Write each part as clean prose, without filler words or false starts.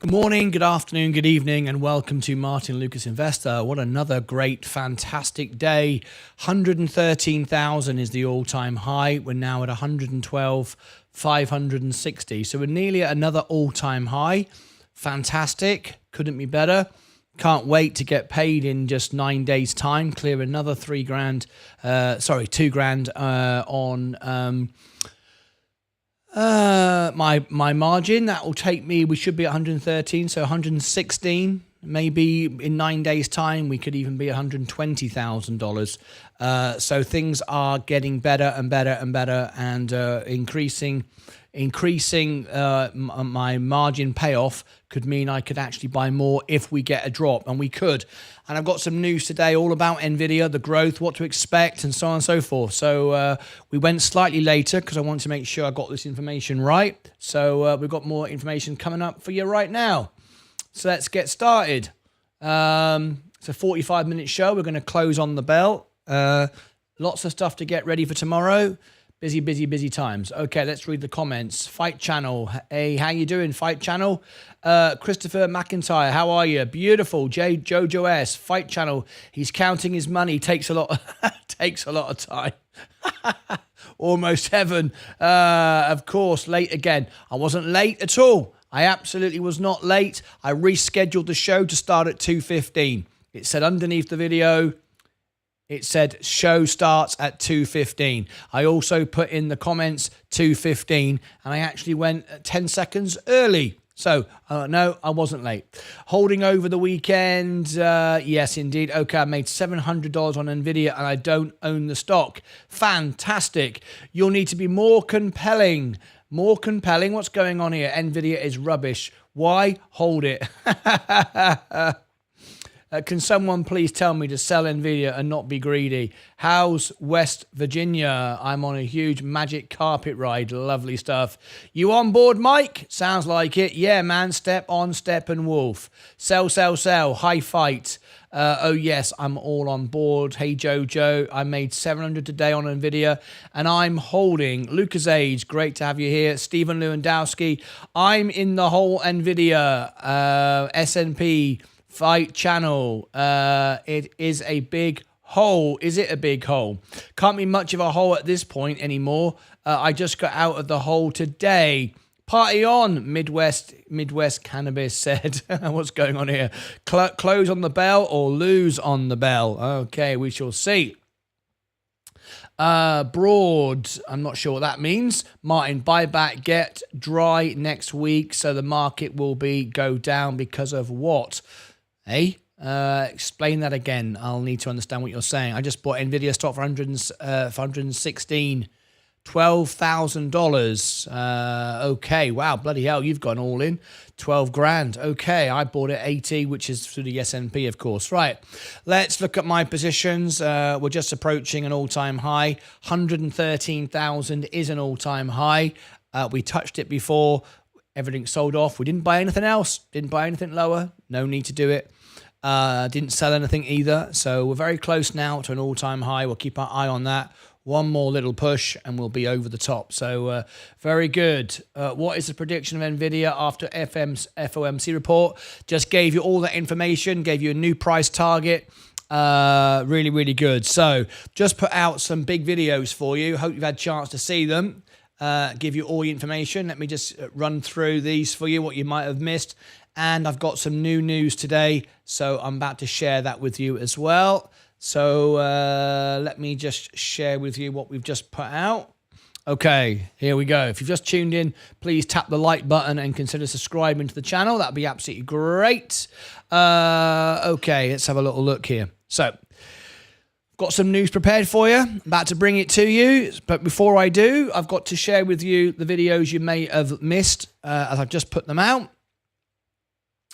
Good morning, good afternoon, good evening, and welcome to Martyn Lucas Investor. What another great, fantastic day. 113,000 is the all-time high. We're now at 112,560. So we're nearly at another all-time high. Fantastic. Couldn't be better. Can't wait to get paid in just 9 days' time. Clear another 2 grand on my margin. That will take me, we should be at 113, so 116. Maybe in 9 days' time, we could even be $120,000. So things are getting better and better and better, and increasing my margin payoff could mean I could actually buy more if we get a drop, and we could. And I've got some news today all about NVIDIA, the growth, what to expect, and so on and so forth. So we went slightly later because I wanted to make sure I got this information right. So we've got more information coming up for you right now. So let's get started. It's a 45-minute show. We're going to close on the bell. Lots of stuff to get ready for tomorrow. Busy, busy, busy times. Okay, let's read the comments. Fight Channel. Hey, how you doing, Fight Channel? Christopher McIntyre, how are you? Beautiful. Jojo S. Fight Channel. He's counting his money. Takes a lot of time. Almost heaven. Of course, late again. I wasn't late at all. I absolutely was not late. I rescheduled the show to start at 2:15. It said underneath the video, it said show starts at 2:15. I also put in the comments 2:15, and I actually went 10 seconds early. So, no, I wasn't late. Holding over the weekend, yes, indeed. Okay, I made $700 on NVIDIA, and I don't own the stock. Fantastic. You'll need to be more compelling. More compelling. What's going on here? NVIDIA is rubbish. Why? Hold it. Can someone please tell me to sell NVIDIA and not be greedy? How's West Virginia? I'm on a huge magic carpet ride. Lovely stuff. You on board, Mike? Sounds like it. Yeah, man. Step on, step and wolf. Sell, sell, sell. High fight. Oh, yes, I'm all on board. Hey, Jojo. I made 700 today on NVIDIA, and I'm holding. Lucas Age, great to have you here. Stephen Lewandowski. I'm in the whole NVIDIA S&P Fight Channel. It is a big hole. Is it a big hole? Can't be much of a hole at this point anymore. I just got out of the hole today. Party on, Midwest Cannabis said. What's going on here? Close on the bell or lose on the bell? Okay, we shall see. Broad, I'm not sure what that means. Martyn, buyback get dry next week, so the market will go down because of what? Hey, explain that again. I'll need to understand what you're saying. I just bought NVIDIA stock for $116. $12,000. Okay, wow, bloody hell, you've gone all in. 12 grand. Okay, I bought it 80, which is through the S&P, of course. Right, let's look at my positions. We're just approaching an all-time high. 113,000 is an all-time high. We touched it before. Everything sold off. We didn't buy anything else. Didn't buy anything lower. No need to do it. Didn't sell anything either. So we're very close now to an all-time high. We'll keep our eye on that. One more little push and we'll be over the top. So very good. What is the prediction of NVIDIA after FOMC report? Just gave you all that information, gave you a new price target. Really, really good. So just put out some big videos for you. Hope you've had a chance to see them. Give you all the information. Let me just run through these for you, what you might have missed. And I've got some new news today, so I'm about to share that with you as well. So let me just share with you what we've just put out. Okay, here we go. If you've just tuned in, please tap the like button and consider subscribing to the channel. That'd be absolutely great. Okay, let's have a little look here. So, got some news prepared for you. I'm about to bring it to you. But before I do, I've got to share with you the videos you may have missed as I've just put them out.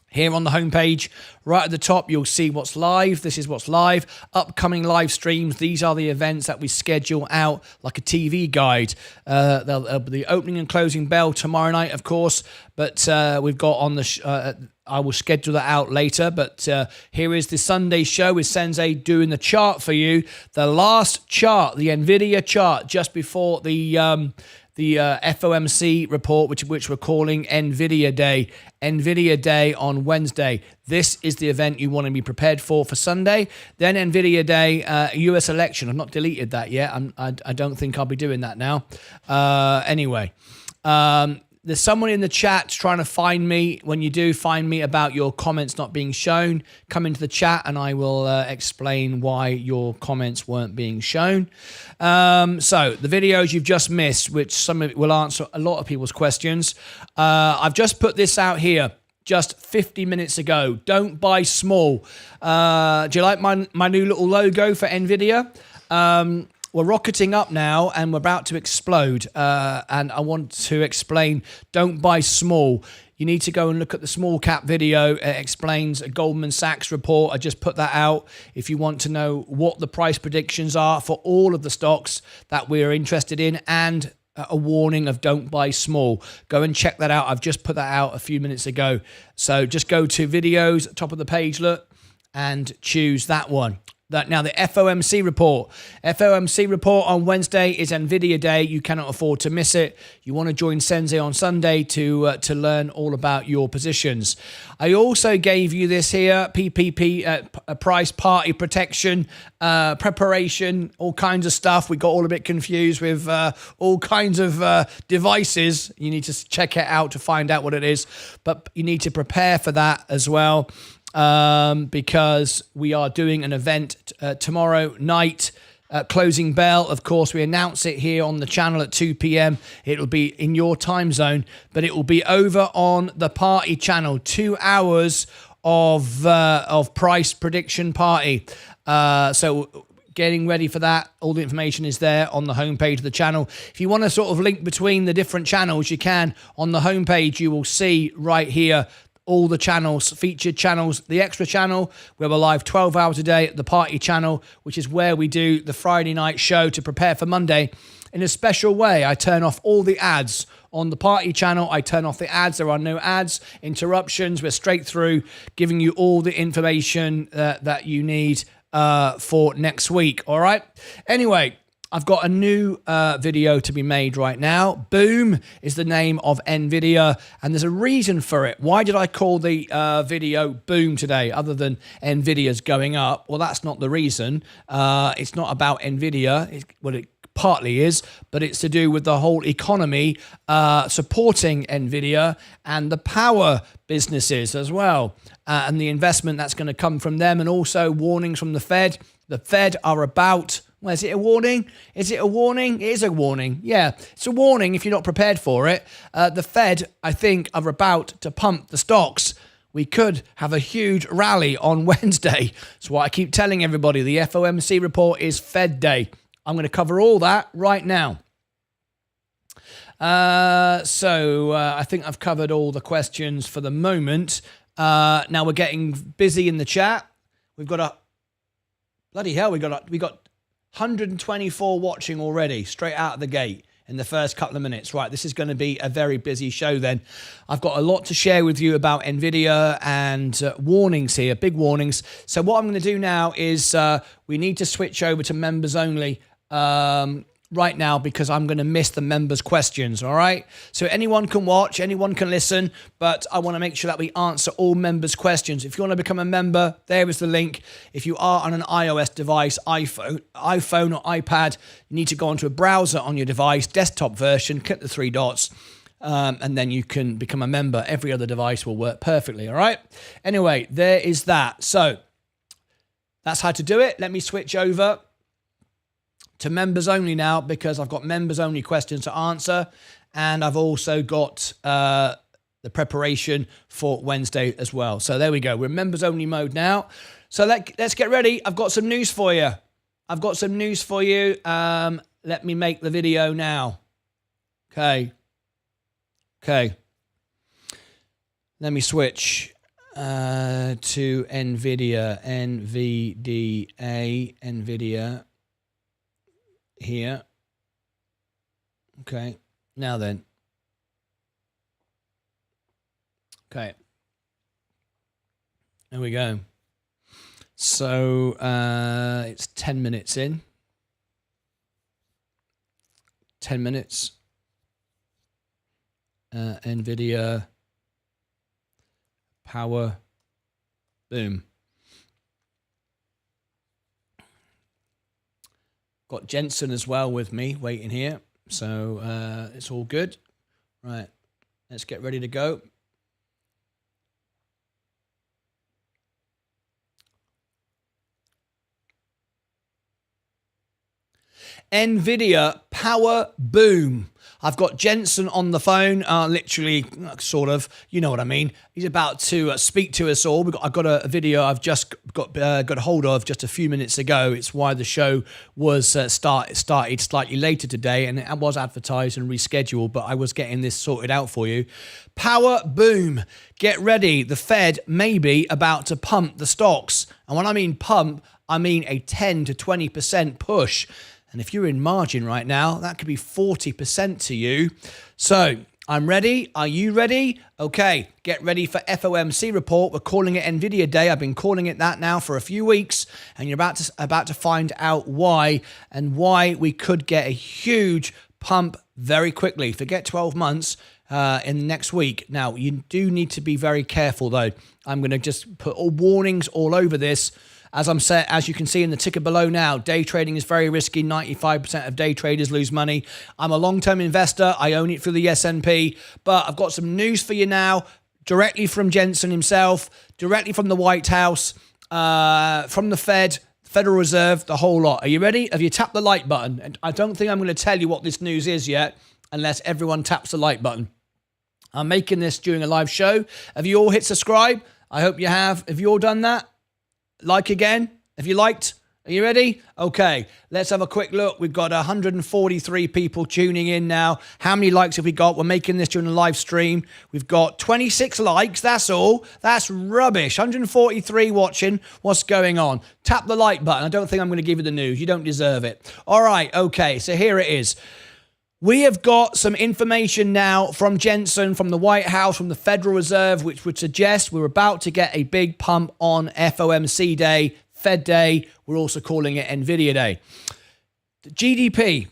Here on the homepage, right at the top, you'll see what's live. This is what's live. Upcoming live streams. These are the events that we schedule out like a TV guide. There'll be the opening and closing bell tomorrow night, of course. But we've got on the... I will schedule that out later. But here is the Sunday show with Sensei doing the chart for you. The last chart, the NVIDIA chart, just before the the FOMC report, which we're calling NVIDIA Day. NVIDIA Day on Wednesday. This is the event you want to be prepared for Sunday. Then NVIDIA Day, US election. I've not deleted that yet. I don't think I'll be doing that now. Anyway. There's someone in the chat trying to find me. When you do find me about your comments not being shown, come into the chat and I will explain why your comments weren't being shown. So the videos you've just missed, which some of it will answer a lot of people's questions. I've just put this out here just 50 minutes ago. Don't buy small. Do you like my new little logo for NVIDIA? We're rocketing up now and we're about to explode. And I want to explain, don't buy small. You need to go and look at the small cap video. It explains a Goldman Sachs report. I just put that out. If you want to know what the price predictions are for all of the stocks that we're interested in and a warning of don't buy small, go and check that out. I've just put that out a few minutes ago. So just go to videos, top of the page, look, and choose that one. Now, the FOMC report. FOMC report on Wednesday is NVIDIA Day. You cannot afford to miss it. You want to join Sensei on Sunday to learn all about your positions. I also gave you this here, PPP, price party protection, preparation, all kinds of stuff. We got all a bit confused with all kinds of devices. You need to check it out to find out what it is. But you need to prepare for that as well. Because we are doing an event tomorrow night, closing bell. Of course, we announce it here on the channel at 2 p.m. It'll be in your time zone, but it will be over on the party channel. 2 hours of price prediction party. So getting ready for that. All the information is there on the homepage of the channel. If you want to sort of link between the different channels, you can. On the homepage, you will see right here all the channels, featured channels, the extra channel, where we're live 12 hours a day, the party channel, which is where we do the Friday night show to prepare for Monday. In a special way, I turn off all the ads. On the party channel, I turn off the ads. There are no ads, interruptions. We're straight through, giving you all the information that you need for next week, all right? Anyway, I've got a new video to be made right now. Boom is the name of NVIDIA, and there's a reason for it. Why did I call the video Boom today, other than NVIDIA's going up? Well, that's not the reason. It's not about NVIDIA. It partly is, but it's to do with the whole economy supporting NVIDIA and the power businesses as well, and the investment that's going to come from them, and also warnings from the Fed. The Fed are about... Well, is it a warning? Is it a warning? It is a warning. Yeah, it's a warning if you're not prepared for it. The Fed, I think, are about to pump the stocks. We could have a huge rally on Wednesday. That's what I keep telling everybody. The FOMC report is Fed Day. I'm going to cover all that right now. So I think I've covered all the questions for the moment. Now we're getting busy in the chat. We've got a... Bloody hell, we got 124 watching already, straight out of the gate in the first couple of minutes. Right, this is going to be a very busy show then. I've got a lot to share with you about NVIDIA and warnings here, big warnings. So what I'm going to do now is we need to switch over to members only right now, because I'm going to miss the members' questions, all right? So anyone can watch, anyone can listen, but I want to make sure that we answer all members' questions. If you want to become a member, there is the link. If you are on an iOS device, iPhone or iPad, you need to go onto a browser on your device, desktop version, click the 3 dots, and then you can become a member. Every other device will work perfectly, all right? Anyway, there is that. So that's how to do it. Let me switch over to members only now, because I've got members only questions to answer, and I've also got the preparation for Wednesday as well. So there we go. We're in members only mode now. So let's get ready. I've got some news for you. Let me make the video now. Okay. Let me switch to NVIDIA, NVDA, here. Okay, now then. Okay, there we go. So it's 10 minutes in. 10 minutes. NVIDIA power boom. Got Jensen as well with me waiting here. So it's all good. Right. Let's get ready to go. NVIDIA power boom. I've got Jensen on the phone, literally, sort of, you know what I mean. He's about to speak to us all. I've got a video I've just got hold of just a few minutes ago. It's why the show was started slightly later today, and it was advertised and rescheduled, but I was getting this sorted out for you. Power boom. Get ready. The Fed may be about to pump the stocks. And when I mean pump, I mean a 10 to 20% push. And if you're in margin right now, that could be 40% to you. So I'm ready. Are you ready? Okay, get ready for FOMC report. We're calling it NVIDIA Day. I've been calling it that now for a few weeks, and you're about to find out why, and why we could get a huge pump very quickly. Forget 12 months in next week. Now, you do need to be very careful, though. I'm going to just put all warnings all over this. As you can see in the ticker below now, day trading is very risky. 95% of day traders lose money. I'm a long-term investor. I own it through the S&P. But I've got some news for you now, directly from Jensen himself, directly from the White House, from the Fed, Federal Reserve, the whole lot. Are you ready? Have you tapped the like button? And I don't think I'm going to tell you what this news is yet, unless everyone taps the like button. I'm making this during a live show. Have you all hit subscribe? I hope you have. Have you all done that? Like again? Have you liked? Are you ready? Okay, let's have a quick look. We've got 143 people tuning in now. How many likes have we got? We're making this during a live stream. We've got 26 likes. That's all. That's rubbish. 143 watching. What's going on? Tap the like button. I don't think I'm going to give you the news. You don't deserve it. All right, okay, so here it is. We have got some information now from Jensen, from the White House, from the Federal Reserve, which would suggest we're about to get a big pump on FOMC Day, Fed Day. We're also calling it NVIDIA Day. The GDP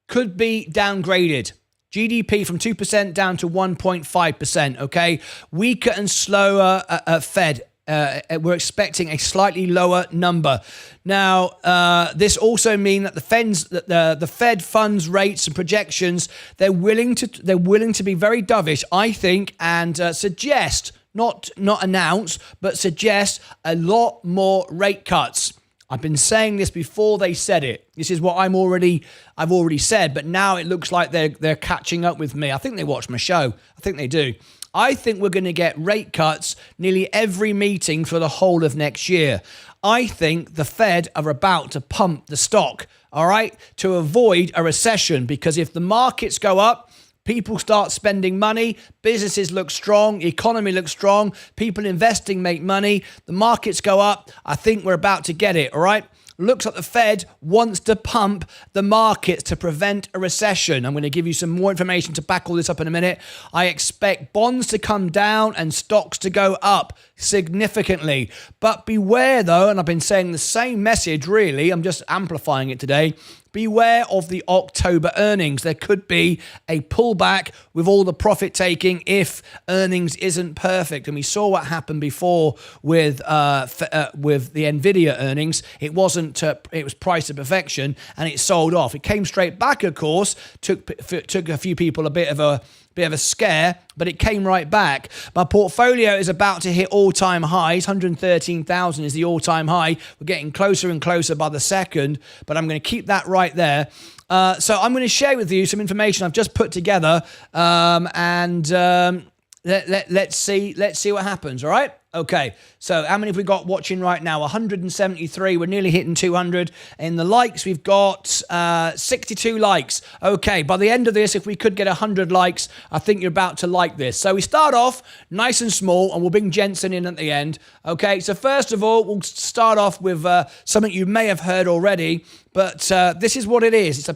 could be downgraded. GDP from 2% down to 1.5%, okay? Weaker and slower Fed. We're expecting a slightly lower number. Now, this also means that the Fed funds rates and projections, they're willing to be very dovish, I think, and suggest, not announce, but suggest a lot more rate cuts. I've been saying this before they said it. This is what I've already said, but now it looks like they're catching up with me. I think they watch my show. I think they do. I think we're going to get rate cuts nearly every meeting for the whole of next year. I think the Fed are about to pump the stock, all right, to avoid a recession, because if the markets go up, people start spending money, businesses look strong, economy looks strong, people investing make money, the markets go up. I think we're about to get it, all right? Looks like the Fed wants to pump the markets to prevent a recession. I'm going to give you some more information to back all this up in a minute. I expect bonds to come down and stocks to go up significantly. But beware, though, and I've been saying the same message, really. I'm just amplifying it today. Beware of the October earnings. There could be a pullback with all the profit taking if earnings isn't perfect. And we saw what happened before with the NVIDIA earnings. It wasn't. It was priced to perfection, and it sold off. It came straight back, of course. Took a few people a bit of a scare, but it came right back. My portfolio is about to hit all-time highs. 113,000 is the all-time high. We're getting closer and closer by the second, but I'm going to keep that right there. So I'm going to share with you some information I've just put together, and let's see what happens. All right. Okay, so how many have we got watching right now? 173. We're nearly hitting 200. In the likes, we've got 62 likes. Okay, by the end of this, if we could get 100 likes, I think you're about to like this. So we start off nice and small, and we'll bring Jensen in at the end. Okay, so first of all, we'll start off with something you may have heard already, But this is what it is. It's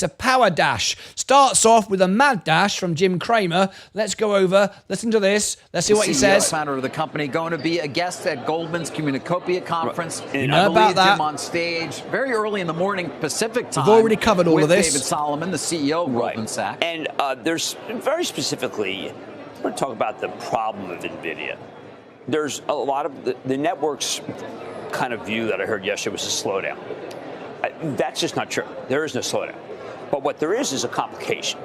a power dash. Starts off with a mad dash from Jim Cramer. Let's go over, listen to this. Let's see what he says. Founder of the company, going to be a guest at Goldman's Communicopia conference. You know about that. Jim on stage very early in the morning Pacific time. We've already covered all of this. David Solomon, the CEO of Goldman Sachs. And there's very specifically, I want to talk about the problem of NVIDIA. There's a lot of the network's kind of view that I heard yesterday was a slowdown. That's just not true. There is no slowdown. But what there is a complication.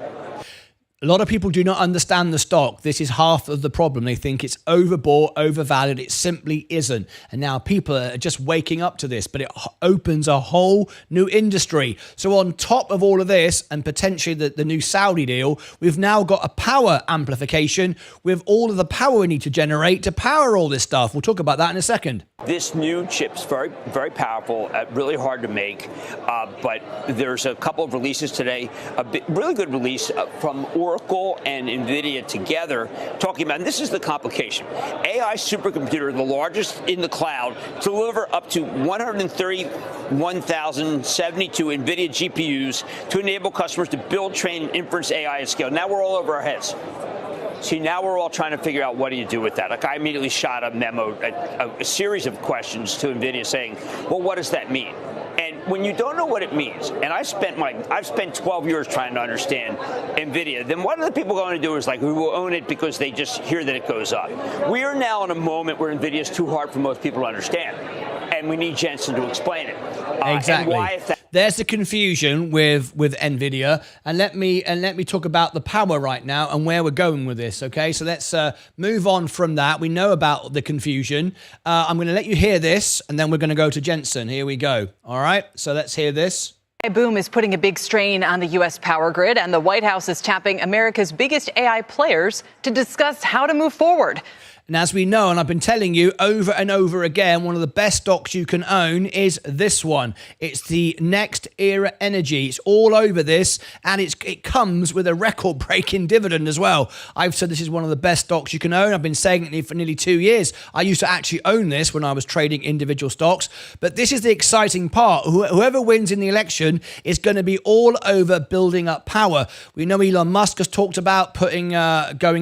A lot of people do not understand the stock. This is half of the problem. They think it's overbought, overvalued. It simply isn't. And now people are just waking up to this, but it opens a whole new industry. So on top of all of this, and potentially the new Saudi deal, we've now got a power amplification with all of the power we need to generate to power all this stuff. We'll talk about that in a second. This new chip's very, very powerful, really hard to make, but there's a couple of releases today. Really good release from Oracle and NVIDIA together, talking about, and this is the complication, AI supercomputer, the largest in the cloud, to deliver up to 131,072 NVIDIA GPUs to enable customers to build, train, and inference AI at scale. Now we're all over our heads. See, now we're all trying to figure out what do you do with that. Like, I immediately shot a memo, a series of questions to NVIDIA saying, well, what does that mean? And when you don't know what it means, and I've spent 12 years trying to understand NVIDIA, then what are the people going to do is like, we will own it because they just hear that it goes up. We are now in a moment where NVIDIA is too hard for most people to understand. And we need Jensen to explain it. Exactly. And why there's the confusion with NVIDIA, and let me talk about the power right now and where we're going with this. Okay, so let's move on from that. We know about the confusion. I'm going to let you hear this, and then we're going to go to Jensen. Here we go. All right, so let's hear this. AI boom is putting a big strain on the U.S. power grid, and the White House is tapping America's biggest AI players to discuss how to move forward. And as we know, and I've been telling you over and over again, one of the best stocks you can own is this one. It's the Next Era Energy. It's all over this, and it comes with a record-breaking dividend as well. I've said this is one of the best stocks you can own. I've been saying it for nearly 2 years. I used to actually own this when I was trading individual stocks. But this is the exciting part. Whoever wins in the election is going to be all over building up power. We know Elon Musk has talked about going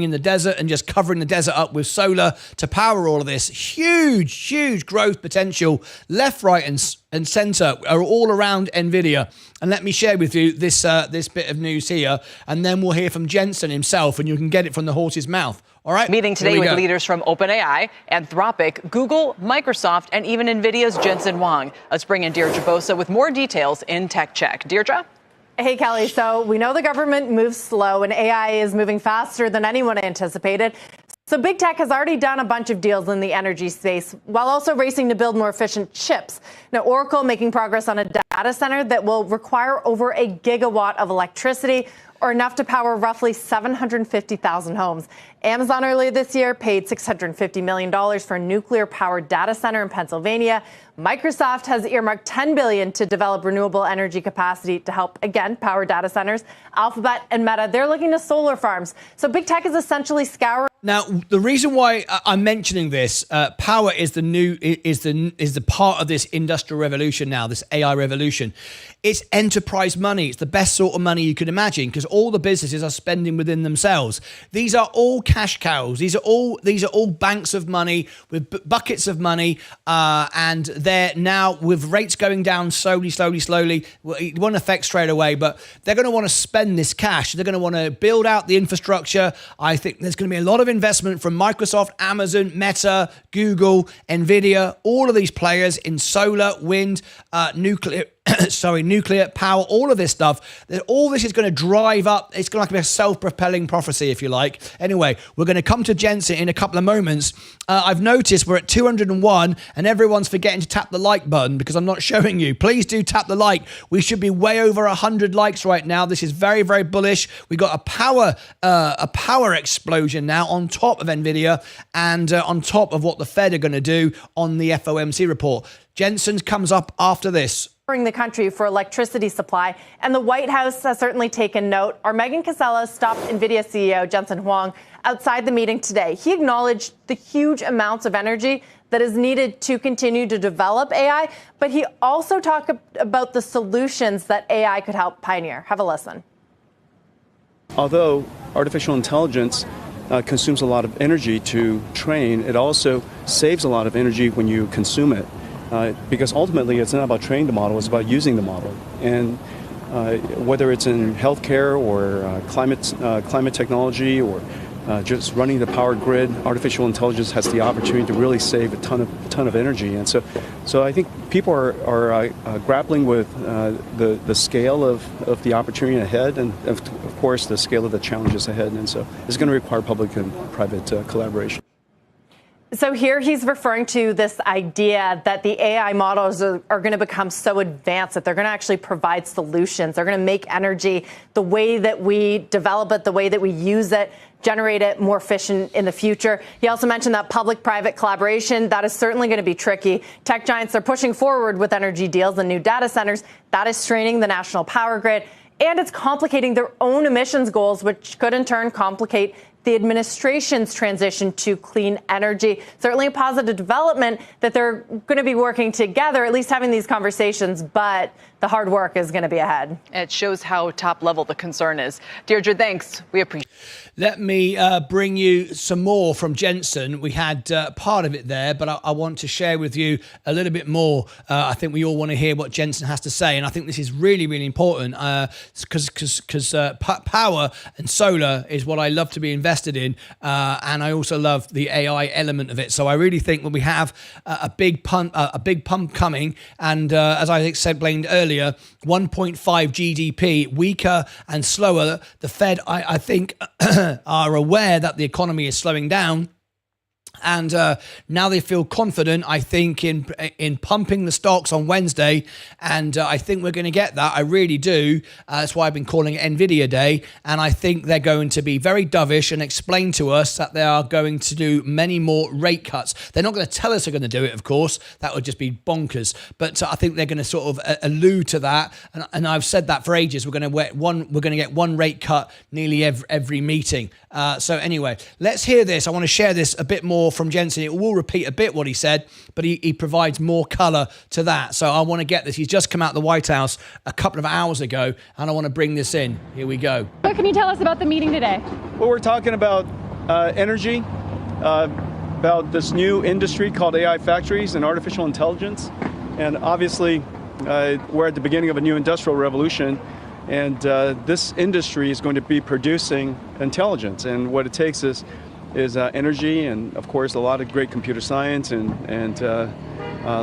in the desert and just covering the desert up with solar to power all of this. Huge growth potential left, right, and center are all around NVIDIA. And let me share with you this bit of news here, and then we'll hear from Jensen himself, and you can get it from the horse's mouth. All right. Meeting today with leaders from OpenAI, Anthropic, Google, Microsoft, and even NVIDIA's Jensen Huang. Let's bring in Deirdre Bosa with more details in Tech Check. Deirdre? Hey, Kelly. So we know the government moves slow, and AI is moving faster than anyone anticipated. So big tech has already done a bunch of deals in the energy space while also racing to build more efficient chips. Now, Oracle making progress on a data center that will require over 1 gigawatt of electricity, or enough to power roughly 750,000 homes. Amazon earlier this year paid $650 million for a nuclear-powered data center in Pennsylvania. Microsoft has earmarked $10 billion to develop renewable energy capacity to help, again, power data centers. Alphabet and Meta, they're looking to solar farms. So big tech is essentially scouring. Now, the reason why I'm mentioning this, power is the part of this industrial revolution now, this AI revolution. It's enterprise money. It's the best sort of money you could imagine because all the businesses are spending within themselves. These are all cash cows. These are all banks of money with buckets of money, and they're now with rates going down slowly. Well, it won't affect straight away, but they're going to want to spend this cash. They're going to want to build out the infrastructure. I think there's going to be a lot of investment from Microsoft, Amazon, Meta, Google, NVIDIA, all of these players in solar, wind, nuclear power, all of this stuff. All this is going to drive up. It's going to be a self-propelling prophecy, if you like. Anyway, we're going to come to Jensen in a couple of moments. I've noticed we're at 201 and everyone's forgetting to tap the like button because I'm not showing you. Please do tap the like. We should be way over 100 likes right now. This is very, very bullish. We got a power explosion now on top of NVIDIA and on top of what the Fed are going to do on the FOMC report. Jensen comes up after this. The country for electricity supply, and the White House has certainly taken note. Our Megan Casella stopped NVIDIA CEO Jensen Huang outside the meeting today. He acknowledged the huge amounts of energy that is needed to continue to develop AI, but he also talked about the solutions that AI could help pioneer. Have a listen. Although artificial intelligence consumes a lot of energy to train, it also saves a lot of energy when you consume it. Because ultimately, it's not about training the model, it's about using the model. And whether it's in healthcare or climate technology or just running the power grid, artificial intelligence has the opportunity to really save a ton of energy. And so I think people are grappling with the scale of the opportunity ahead, and of course the scale of the challenges ahead. And so it's going to require public and private collaboration. So here he's referring to this idea that the AI models are going to become so advanced that they're going to actually provide solutions. They're going to make energy, the way that we develop it, the way that we use it, generate it more efficient in the future. He also mentioned that public-private collaboration, that is certainly going to be tricky. Tech giants are pushing forward with energy deals and new data centers. That is straining the national power grid, and it's complicating their own emissions goals, which could in turn complicate the administration's transition to clean energy. Certainly a positive development that they're going to be working together, at least having these conversations, but the hard work is going to be ahead. It shows how top level the concern is. Deirdre, thanks. We appreciate it. Let me bring you some more from Jensen. We had part of it there, but I want to share with you a little bit more. I think we all want to hear what Jensen has to say, and I think this is really, really important because power and solar is what I love to be invested in, and I also love the AI element of it. So I really think when we have a big pump coming, and as I explained earlier, 1.5 GDP, weaker and slower. The Fed, I think, are aware that the economy is slowing down. And now they feel confident, I think, in pumping the stocks on Wednesday. And I think we're going to get that. I really do. That's why I've been calling it NVIDIA Day. And I think they're going to be very dovish and explain to us that they are going to do many more rate cuts. They're not going to tell us they're going to do it, of course. That would just be bonkers. But I think they're going to sort of allude to that. And I've said that for ages. We're going to get one rate cut nearly every meeting. So anyway, let's hear this. I want to share this a bit more from Jensen. It will repeat a bit what he said, but he provides more color to that. So I want to get this. He's just come out of the White House a couple of hours ago, and I want to bring this in. Here we go. What can you tell us about the meeting today? Well, we're talking about energy, about this new industry called AI factories and artificial intelligence. And obviously, we're at the beginning of a new industrial revolution. And this industry is going to be producing intelligence. And what it takes is energy and, of course, a lot of great computer science and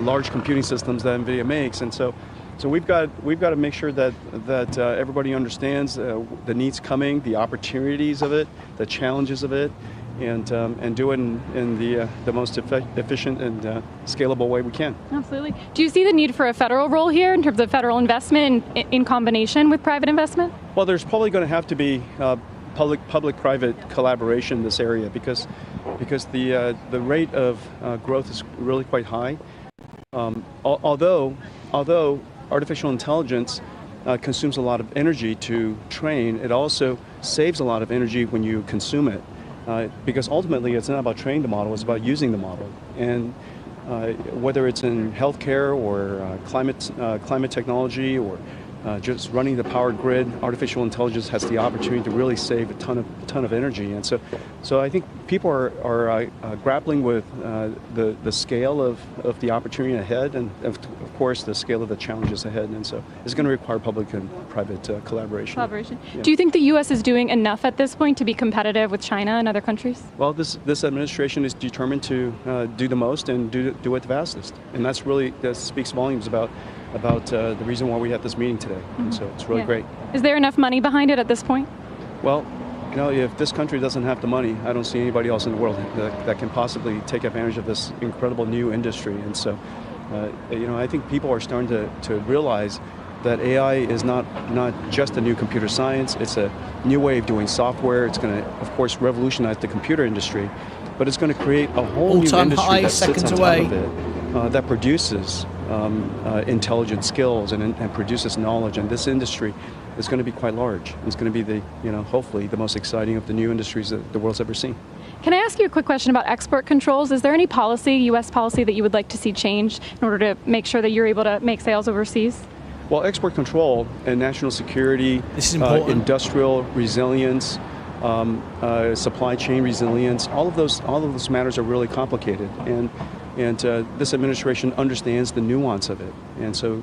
large computing systems that NVIDIA makes. And so we've got to make sure that everybody understands the needs coming, the opportunities of it, the challenges of it, and do it in the most efficient and scalable way we can. Absolutely. Do you see the need for a federal role here in terms of federal investment in combination with private investment? Well, there's probably going to have to be public-private collaboration in this area because the rate of growth is really quite high. Although artificial intelligence consumes a lot of energy to train, it also saves a lot of energy when you consume it. Because ultimately, it's not about training the model, it's about using the model. And whether it's in healthcare or climate technology or just running the power grid, artificial intelligence has the opportunity to really save a ton of energy. And so I think people are grappling with the scale of the opportunity ahead, and of course the scale of the challenges ahead. And so it's going to require public and private collaboration. Yeah. Do you think the U.S. is doing enough at this point to be competitive with China and other countries? Well, this administration is determined to do the most and do it the fastest, and that speaks volumes about the reason why we have this meeting today. And so it's really great. Is there enough money behind it at this point? Well, if this country doesn't have the money, I don't see anybody else in the world that can possibly take advantage of this incredible new industry. And so, I think people are starting to realize that AI is not just a new computer science. It's a new way of doing software. It's going to, of course, revolutionize the computer industry, but it's going to create a whole new industry that sits on top of it, that produces intelligent skills and produces knowledge. And this industry is going to be quite large. It's going to be the, hopefully the most exciting of the new industries that the world's ever seen. Can I ask you a quick question about export controls? Is there any policy, U.S. policy, that you would like to see changed in order to make sure that you're able to make sales overseas? Well, export control and national security, this is important. Industrial resilience, supply chain resilience, all of those matters are really complicated, and this administration understands the nuance of it, and so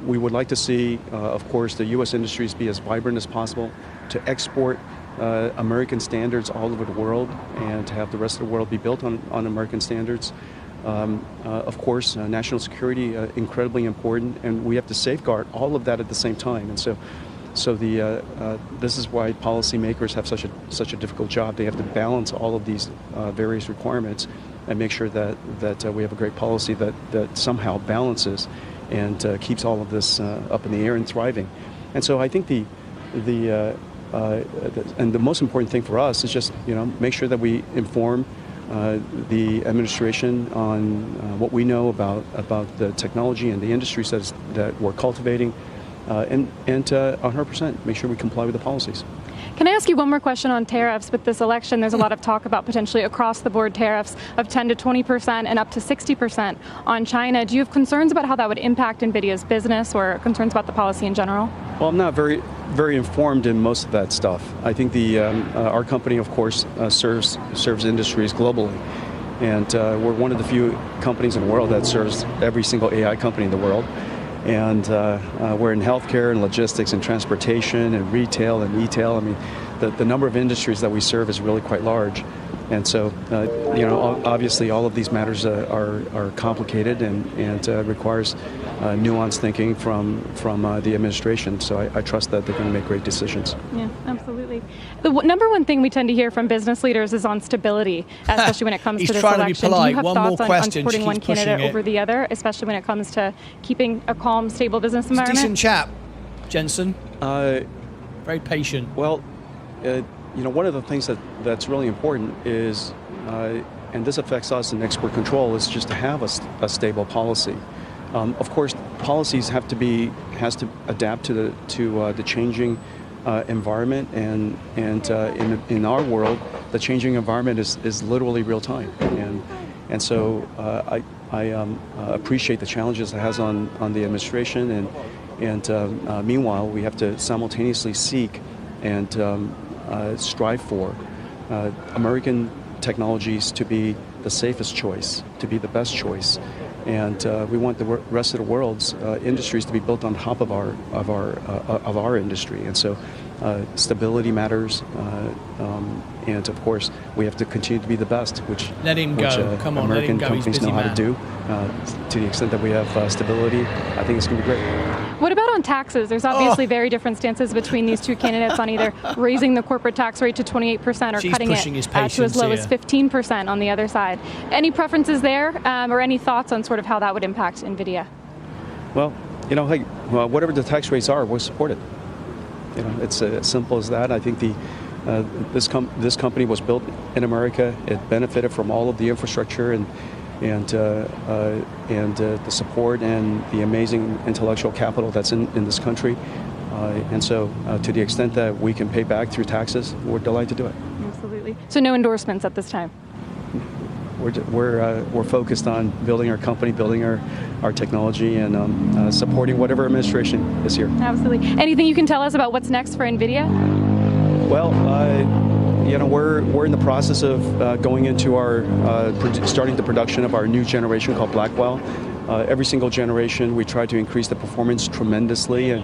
we would like to see, of course, the U.S. industries be as vibrant as possible, to export American standards all over the world, and to have the rest of the world be built on American standards. Of course, national security, incredibly important, and we have to safeguard all of that at the same time. And so this is why policymakers have such a difficult job. They have to balance all of these various requirements and make sure that we have a great policy that somehow balances and keeps all of this up in the air and thriving. And so I think the most important thing for us is just make sure that we inform the administration on what we know about the technology and the industries that we're cultivating, and 100% make sure we comply with the policies. Can I ask you one more question on tariffs? With this election, there's a lot of talk about potentially across-the-board tariffs of 10 to 20% and up to 60% on China. Do you have concerns about how that would impact NVIDIA's business, or concerns about the policy in general? Well, I'm not very informed in most of that stuff. I think our company, of course, serves industries globally, and we're one of the few companies in the world that serves every single AI company in the world. And we're in healthcare and logistics and transportation and retail and e-tail. I mean, the number of industries that we serve is really quite large. And so, obviously all of these matters are complicated and requires nuanced thinking from the administration. So I trust that they're going to make great decisions. Yeah, absolutely. The number one thing we tend to hear from business leaders is on stability, especially when it comes to this election. Do you have thoughts on supporting one candidate over the other, especially when it comes to keeping a calm, stable business environment? Decent chap, Jensen. Very patient. Well, one of the things that's really important is, and this affects us in export control, is just to have a stable policy. Of course, policies has to adapt to the changing environment, and in our world, the changing environment is literally real time, and so I appreciate the challenges it has on the administration, and meanwhile we have to simultaneously seek and strive for American technologies to be the safest choice, to be the best choice, and we want the rest of the world's industries to be built on top of our industry, and so stability matters, and of course we have to continue to be the best, which let him go. Come on, American let him go. companies know how to do. To the extent that we have stability, I think it's going to be great. What about on taxes? There's obviously very different stances between these two candidates on either raising the corporate tax rate to 28% or cutting it to as low as 15% on the other side. Any preferences there, or any thoughts on sort of how that would impact NVIDIA? Well, hey, whatever the tax rates are, we'll support it. It's as simple as that. I think this company was built in America. It benefited from all of the infrastructure and the support and the amazing intellectual capital that's in this country. And so to the extent that we can pay back through taxes, we're delighted to do it. Absolutely. So no endorsements at this time? We're focused on building our company, building our technology, and supporting whatever administration is here. Absolutely. Anything you can tell us about what's next for NVIDIA? Well, we're in the process of going into starting the production of our new generation called Blackwell. Every single generation, we try to increase the performance tremendously, and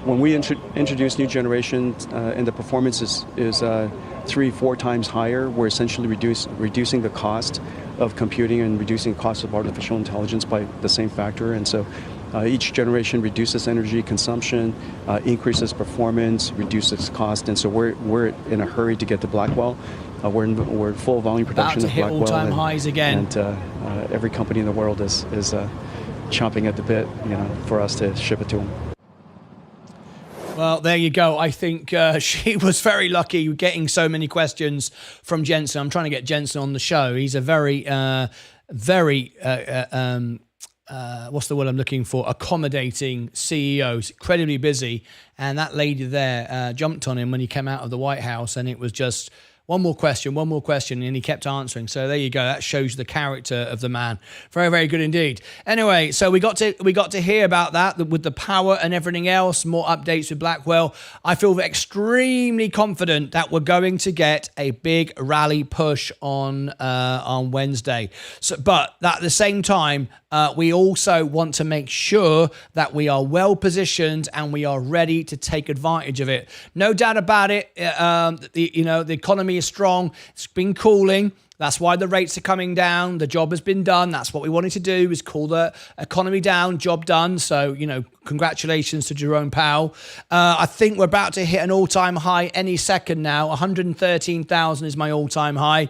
when we introduce new generations and the performance is 3-4 times higher, we're essentially reducing the cost of computing and reducing the cost of artificial intelligence by the same factor. And so each generation reduces energy consumption, increases performance, reduces cost, and so we're in a hurry to get to Blackwell. We're in full volume production of Blackwell. About to hit all-time highs again. And every company in the world is chomping at the bit, for us to ship it to them. Well, there you go. I think she was very lucky getting so many questions from Jensen. I'm trying to get Jensen on the show. He's a very what's the word I'm looking for? Accommodating CEOs, incredibly busy. And that lady there jumped on him when he came out of the White House, and it was just one more question, and he kept answering. So there you go. That shows the character of the man. Very, very good indeed. Anyway, so we got to hear about that with the power and everything else. More updates with Blackwell. I feel extremely confident that we're going to get a big rally push on Wednesday. So, but at the same time, we also want to make sure that we are well positioned and we are ready to take advantage of it. No doubt about it. The economy is strong. It's been cooling. That's why the rates are coming down. The job has been done. That's what we wanted to do, is cool the economy down, job done. So, congratulations to Jerome Powell. I think we're about to hit an all-time high any second now. 113,000 is my all-time high.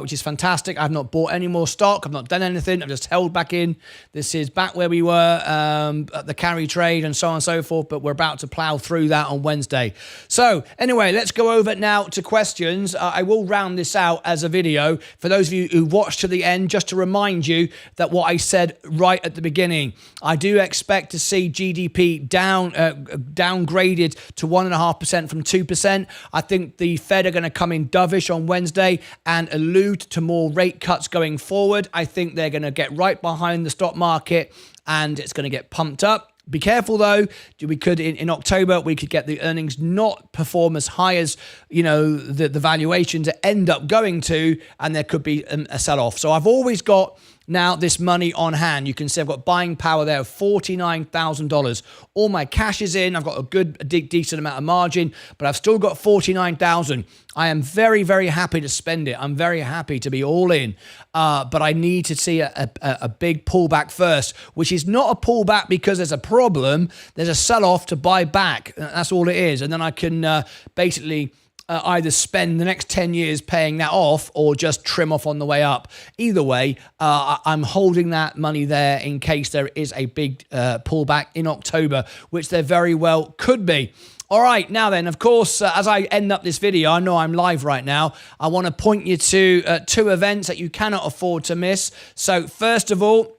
Which is fantastic. I've not bought any more stock. I've not done anything. I've just held back in. This is back where we were at the carry trade and so on and so forth, but we're about to plow through that on Wednesday. So anyway, let's go over now to questions. I will round this out as a video. For those of you who watched to the end, just to remind you that what I said right at the beginning, I do expect to see GDP downgraded to 1.5% from 2%. I think the Fed are going to come in dovish on Wednesday and allude to more rate cuts going forward. I think they're going to get right behind the stock market and it's going to get pumped up. Be careful though, we could in October we could get the earnings not perform as high as the valuations end up going to, and there could be a sell-off. So I've always got now this money on hand. You can see I've got buying power there of $49,000. All my cash is in. I've got a decent amount of margin, but I've still got $49,000. I am very, very happy to spend it. I'm very happy to be all in, but I need to see a big pullback first, which is not a pullback because there's a problem. There's a sell-off to buy back. That's all it is. And then I can basically either spend the next 10 years paying that off or just trim off on the way up. Either way, I'm holding that money there in case there is a big pullback in October, which there very well could be. All right, now then, of course, as I end up this video, I know I'm live right now. I want to point you to two events that you cannot afford to miss. So first of all,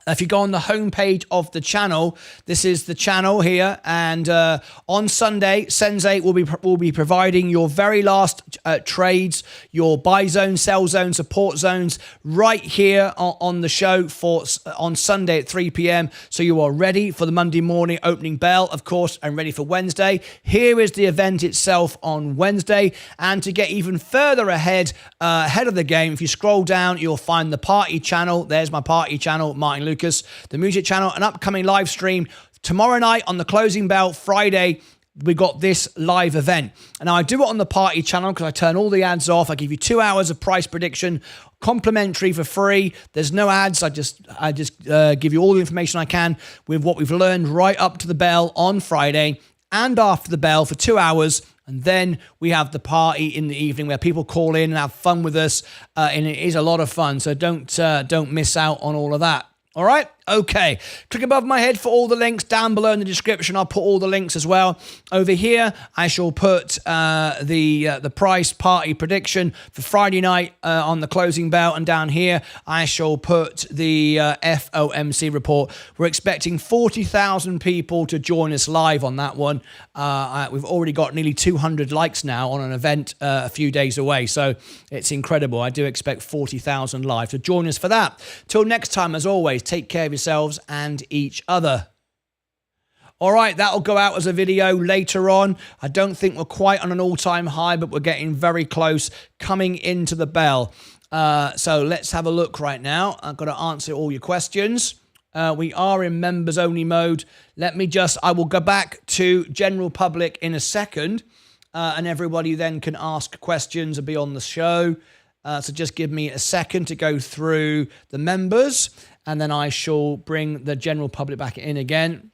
if you go on the homepage of the channel, this is the channel here, and on Sunday, Sensei will be providing your very last trades, your buy zone, sell zone, support zones, right here on the show on Sunday at 3 p.m. So you are ready for the Monday morning opening bell, of course, and ready for Wednesday. Here is the event itself on Wednesday, and to get even further ahead of the game, if you scroll down, you'll find the party channel. There's my party channel, Martyn Lucas, the music channel, an upcoming live stream tomorrow night on the closing bell. Friday, we got this live event. And now I do it on the party channel because I turn all the ads off. I give you 2 hours of price prediction, complimentary for free. There's no ads. I just give you all the information I can with what we've learned right up to the bell on Friday and after the bell for 2 hours. And then we have the party in the evening where people call in and have fun with us. And it is a lot of fun. So don't miss out on all of that. All right. Okay. Click above my head for all the links. Down below in the description, I'll put all the links as well. Over here, I shall put the price party prediction for Friday night on the closing bell. And down here, I shall put the FOMC report. We're expecting 40,000 people to join us live on that one. We've already got nearly 200 likes now on an event a few days away. So it's incredible. I do expect 40,000 live to join us for that. Till next time, as always, take care of yourselves and each other. All right, that'll go out as a video later on. I don't think we're quite on an all-time high, but we're getting very close coming into the bell. So let's have a look right now. I've got to answer all your questions. We are in members only mode. I will go back to general public in a second, and everybody then can ask questions and be on the show. So just give me a second to go through the members, and then I shall bring the general public back in again.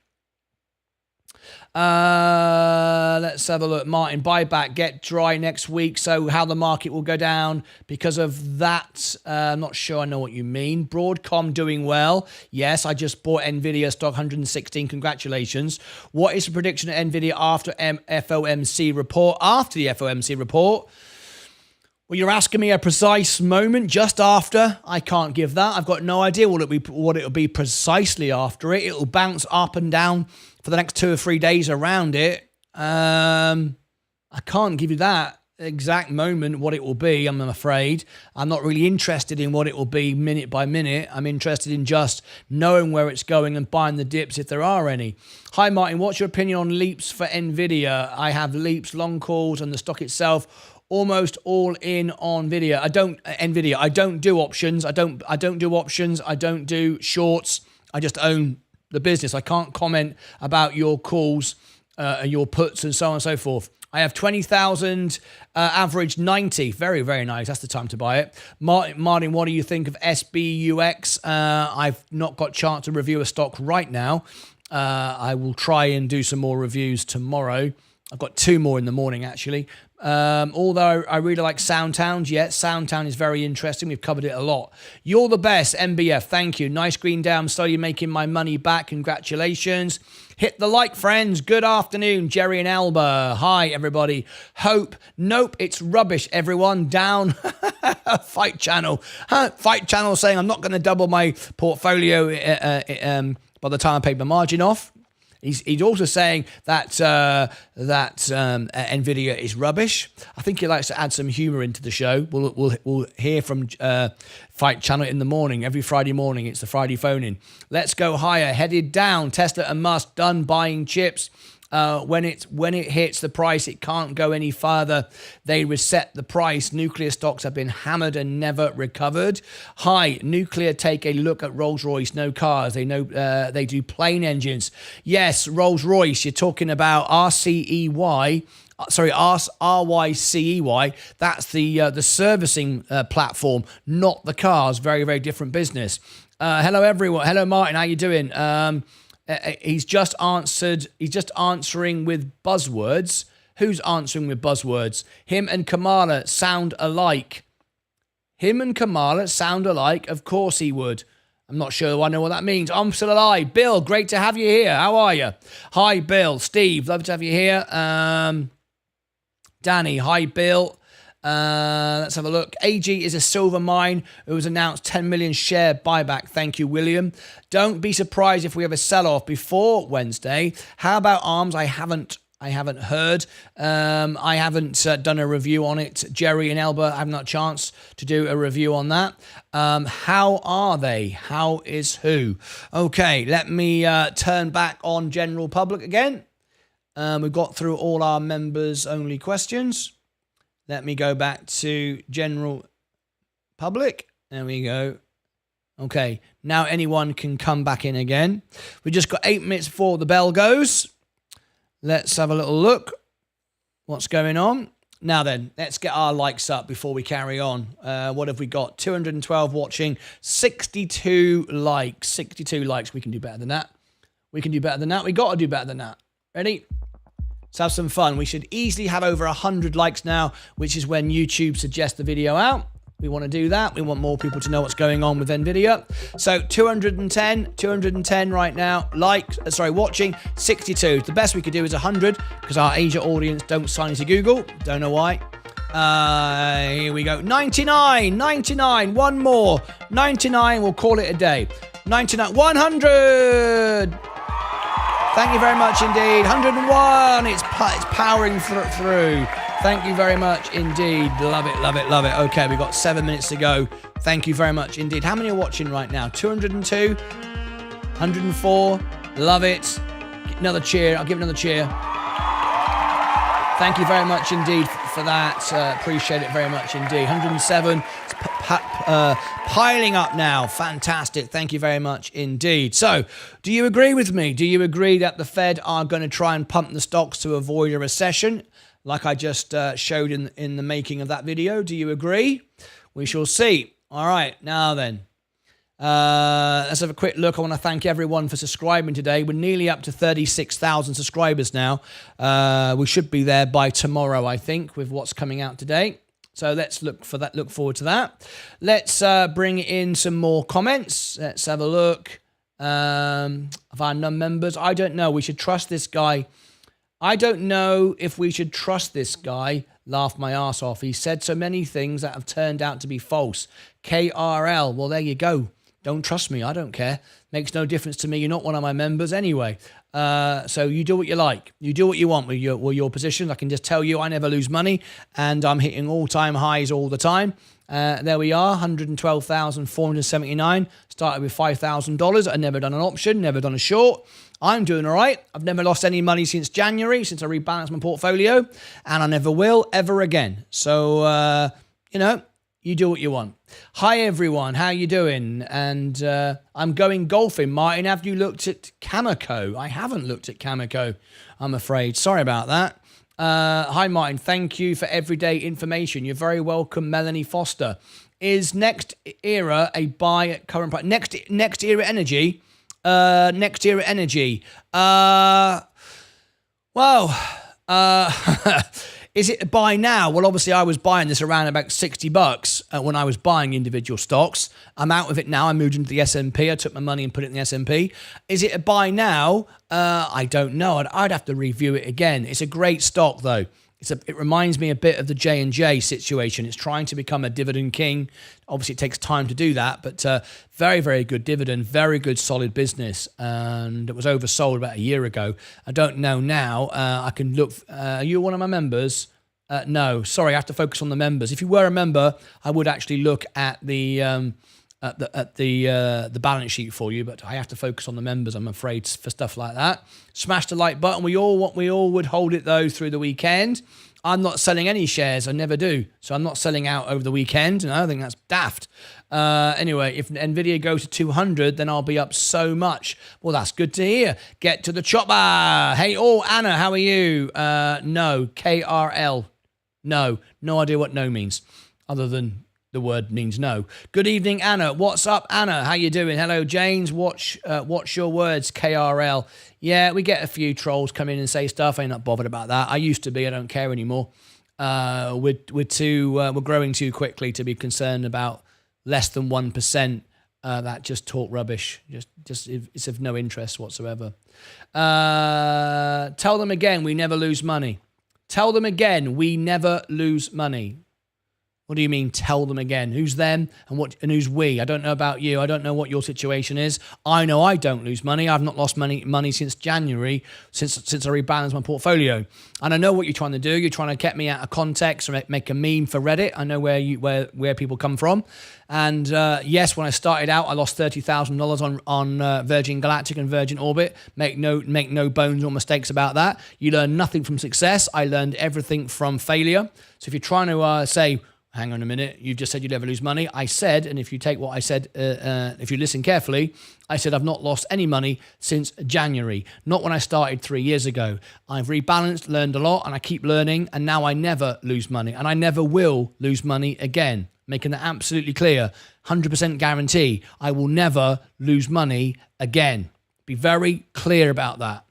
Let's have a look. Martyn, buyback, get dry next week. So how the market will go down because of that. I'm not sure I know what you mean. Broadcom doing well. Yes, I just bought NVIDIA stock 116. Congratulations. What is the prediction of NVIDIA after FOMC report? After the FOMC report, Well, you're asking me a precise moment just after. I can't give that. I've got no idea what it'll be precisely after it. It'll bounce up and down for the next 2 or 3 days around it. I can't give you that exact moment, what it will be, I'm afraid. I'm not really interested in what it will be minute by minute. I'm interested in just knowing where it's going and buying the dips if there are any. Hi, Martin. What's your opinion on leaps for NVIDIA? I have leaps, long calls, and the stock itself almost all in on NVIDIA. I don't do options. I don't do options. I don't do shorts. I just own the business. I can't comment about your calls, your puts, and so on and so forth. I have 20,000, average 90. Very, very nice. That's the time to buy it. Martin, what do you think of SBUX? I've not got a chance to review a stock right now. I will try and do some more reviews tomorrow. I've got 2 more in the morning, actually. Although I really like Soundtown. Yeah, Soundtown is very interesting. We've covered it a lot. You're the best, MBF. Thank you. Nice green down. So you're making my money back. Congratulations. Hit the like, friends. Good afternoon, Jerry and Alba. Hi, everybody. Hope. Nope, it's rubbish, everyone. Down. Fight Channel. Fight Channel saying I'm not going to double my portfolio by the time I pay my margin off. He's also saying that NVIDIA is rubbish. I think he likes to add some humour into the show. We'll hear from Fight Channel in the morning. Every Friday morning, it's the Friday phone-in. Let's go higher. Headed down. Tesla and Musk done buying chips. When it hits the price, it can't go any further. They reset the price. Nuclear stocks have been hammered and never recovered. Hi, nuclear. Take a look at Rolls-Royce. No cars. They know they do plane engines. Yes, Rolls-Royce. You're talking about RCEY. Sorry, RYCEY. That's the servicing platform, not the cars. Very, very different business. Hello, everyone. Hello, Martin. How you doing? He's just answering with buzzwords. Who's answering with buzzwords? Him and Kamala sound alike. Him and Kamala sound alike. Of course he would. I'm not sure I know what that means. I'm still alive. Bill, great to have you here. How are you? Hi, Bill. Steve, love to have you here. Danny, hi, Bill. Let's have a look. AG is a silver mine. It was announced 10 million share buyback. Thank you, William. Don't be surprised if we have a sell-off before Wednesday. How about ARMS? I haven't heard. I haven't done a review on it. Jerry and Elba, I haven't had a chance to do a review on that. How are they? How is who? Okay, let me turn back on general public again. We've got through all our members only questions. Let me go back to general public. There we go. Okay, now anyone can come back in again. We just got 8 minutes before the bell goes. Let's have a little look. What's going on? Now then, let's get our likes up before we carry on. What have we got? 212 watching, 62 likes. 62 likes. We can do better than that. We can do better than that. We got to do better than that. Ready? Let's have some fun. We should easily have over 100 likes now, which is when YouTube suggests the video out. We want to do that. We want more people to know what's going on with NVIDIA. So 210 right now. Watching 62. The best we could do is 100 because our Asia audience don't sign into Google. Don't know why. Here we go. 99. One more. 99. We'll call it a day. 99. 100. Thank you very much indeed. 101. It's powering through. Thank you very much indeed. Love it. Okay, we've got 7 minutes to go. Thank you very much indeed. How many are watching right now? 202, 104. Love it. Another cheer. I'll give another cheer. Thank you very much indeed for that. Appreciate it very much indeed. 107. It's piling up now. Fantastic. Thank you very much indeed. So, do you agree with me? Do you agree that the Fed are going to try and pump the stocks to avoid a recession, like I just showed in the making of that video? Do you agree? We shall see. All right. Now then. Let's have a quick look. I want to thank everyone for subscribing today. We're nearly up to 36,000 subscribers now. We should be there by tomorrow, I think, with what's coming out today. So let's look forward to that. Let's bring in some more comments. Let's have a look of our non-members. I don't know. We should trust this guy. I don't know if we should trust this guy. Laughed my ass off. He said so many things that have turned out to be false. KRL. Well, there you go. Don't trust me. I don't care. Makes no difference to me. You're not one of my members anyway. So you do what you like. You do what you want with your positions. I can just tell you I never lose money, and I'm hitting all-time highs all the time. There we are, 112,479. Started with $5,000. I've never done an option, never done a short. I'm doing all right. I've never lost any money since January, since I rebalanced my portfolio, and I never will ever again. So, you do what you want. Hi, everyone. How you doing? And I'm going golfing. Martin, have you looked at Cameco? I haven't looked at Cameco, I'm afraid. Sorry about that. Hi, Martin. Thank you for everyday information. You're very welcome, Melanie Foster. Is Next Era a buy at current price? Next Era Energy? Next Era Energy. Is it a buy now? Well, obviously, I was buying this around about $60 when I was buying individual stocks. I'm out of it now. I moved into the S&P. I took my money and put it in the S&P. Is it a buy now? I don't know. I'd have to review it again. It's a great stock, though. It reminds me a bit of the J&J situation. It's trying to become a dividend king. Obviously, it takes time to do that, but very, very good dividend, very good solid business. And it was oversold about a year ago. I don't know now. I can look. Are you one of my members? No, sorry, I have to focus on the members. If you were a member, I would actually look at the balance sheet for you, but I have to focus on the members, I'm afraid, for stuff like that. Smash the like button. We all would hold it though through the weekend. I'm not selling any shares. I never do. So I'm not selling out over the weekend. And I think that's daft. Anyway, if NVIDIA goes to 200, then I'll be up so much. Well, that's good to hear. Get to the chopper. Hey, Anna, how are you? No, KRL. No idea what no means, other than the word means no. Good evening, Anna. What's up, Anna? How you doing? Hello, James. What's your words, KRL? Yeah, we get a few trolls come in and say stuff. I'm not bothered about that. I used to be. I don't care anymore. We're growing too quickly to be concerned about less than 1% that just talk rubbish. Just it's of no interest whatsoever. Tell them again, we never lose money. Tell them again, we never lose money. What do you mean, tell them again? Who's them and who's we? I don't know about you. I don't know what your situation is. I know I don't lose money. I've not lost money since January, since I rebalanced my portfolio. And I know what you're trying to do. You're trying to get me out of context or make a meme for Reddit. I know where people come from. And yes, when I started out, I lost $30,000 on Virgin Galactic and Virgin Orbit. Make no bones or mistakes about that. You learn nothing from success. I learned everything from failure. So if you're trying to say, hang on a minute, you just said you'd never lose money. I said, and if you take what I said, if you listen carefully, I said I've not lost any money since January, not when I started 3 years ago. I've rebalanced, learned a lot, and I keep learning, and now I never lose money, and I never will lose money again. Making that absolutely clear, 100% guarantee, I will never lose money again. Be very clear about that.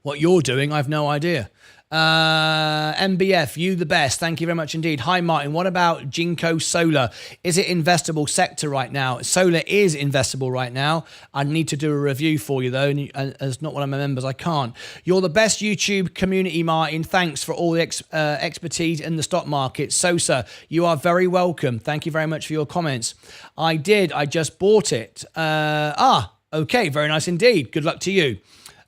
What you're doing, I've no idea. MBF, you the best. Thank you very much indeed. Hi, Martin. What about Jinko Solar? Is it investable sector right now? Solar is investable right now. I need to do a review for you, though. And as not one of my members, I can't. You're the best YouTube community, Martin. Thanks for all the expertise in the stock market. Sosa, you are very welcome. Thank you very much for your comments. I just bought it. Okay. Very nice indeed. Good luck to you.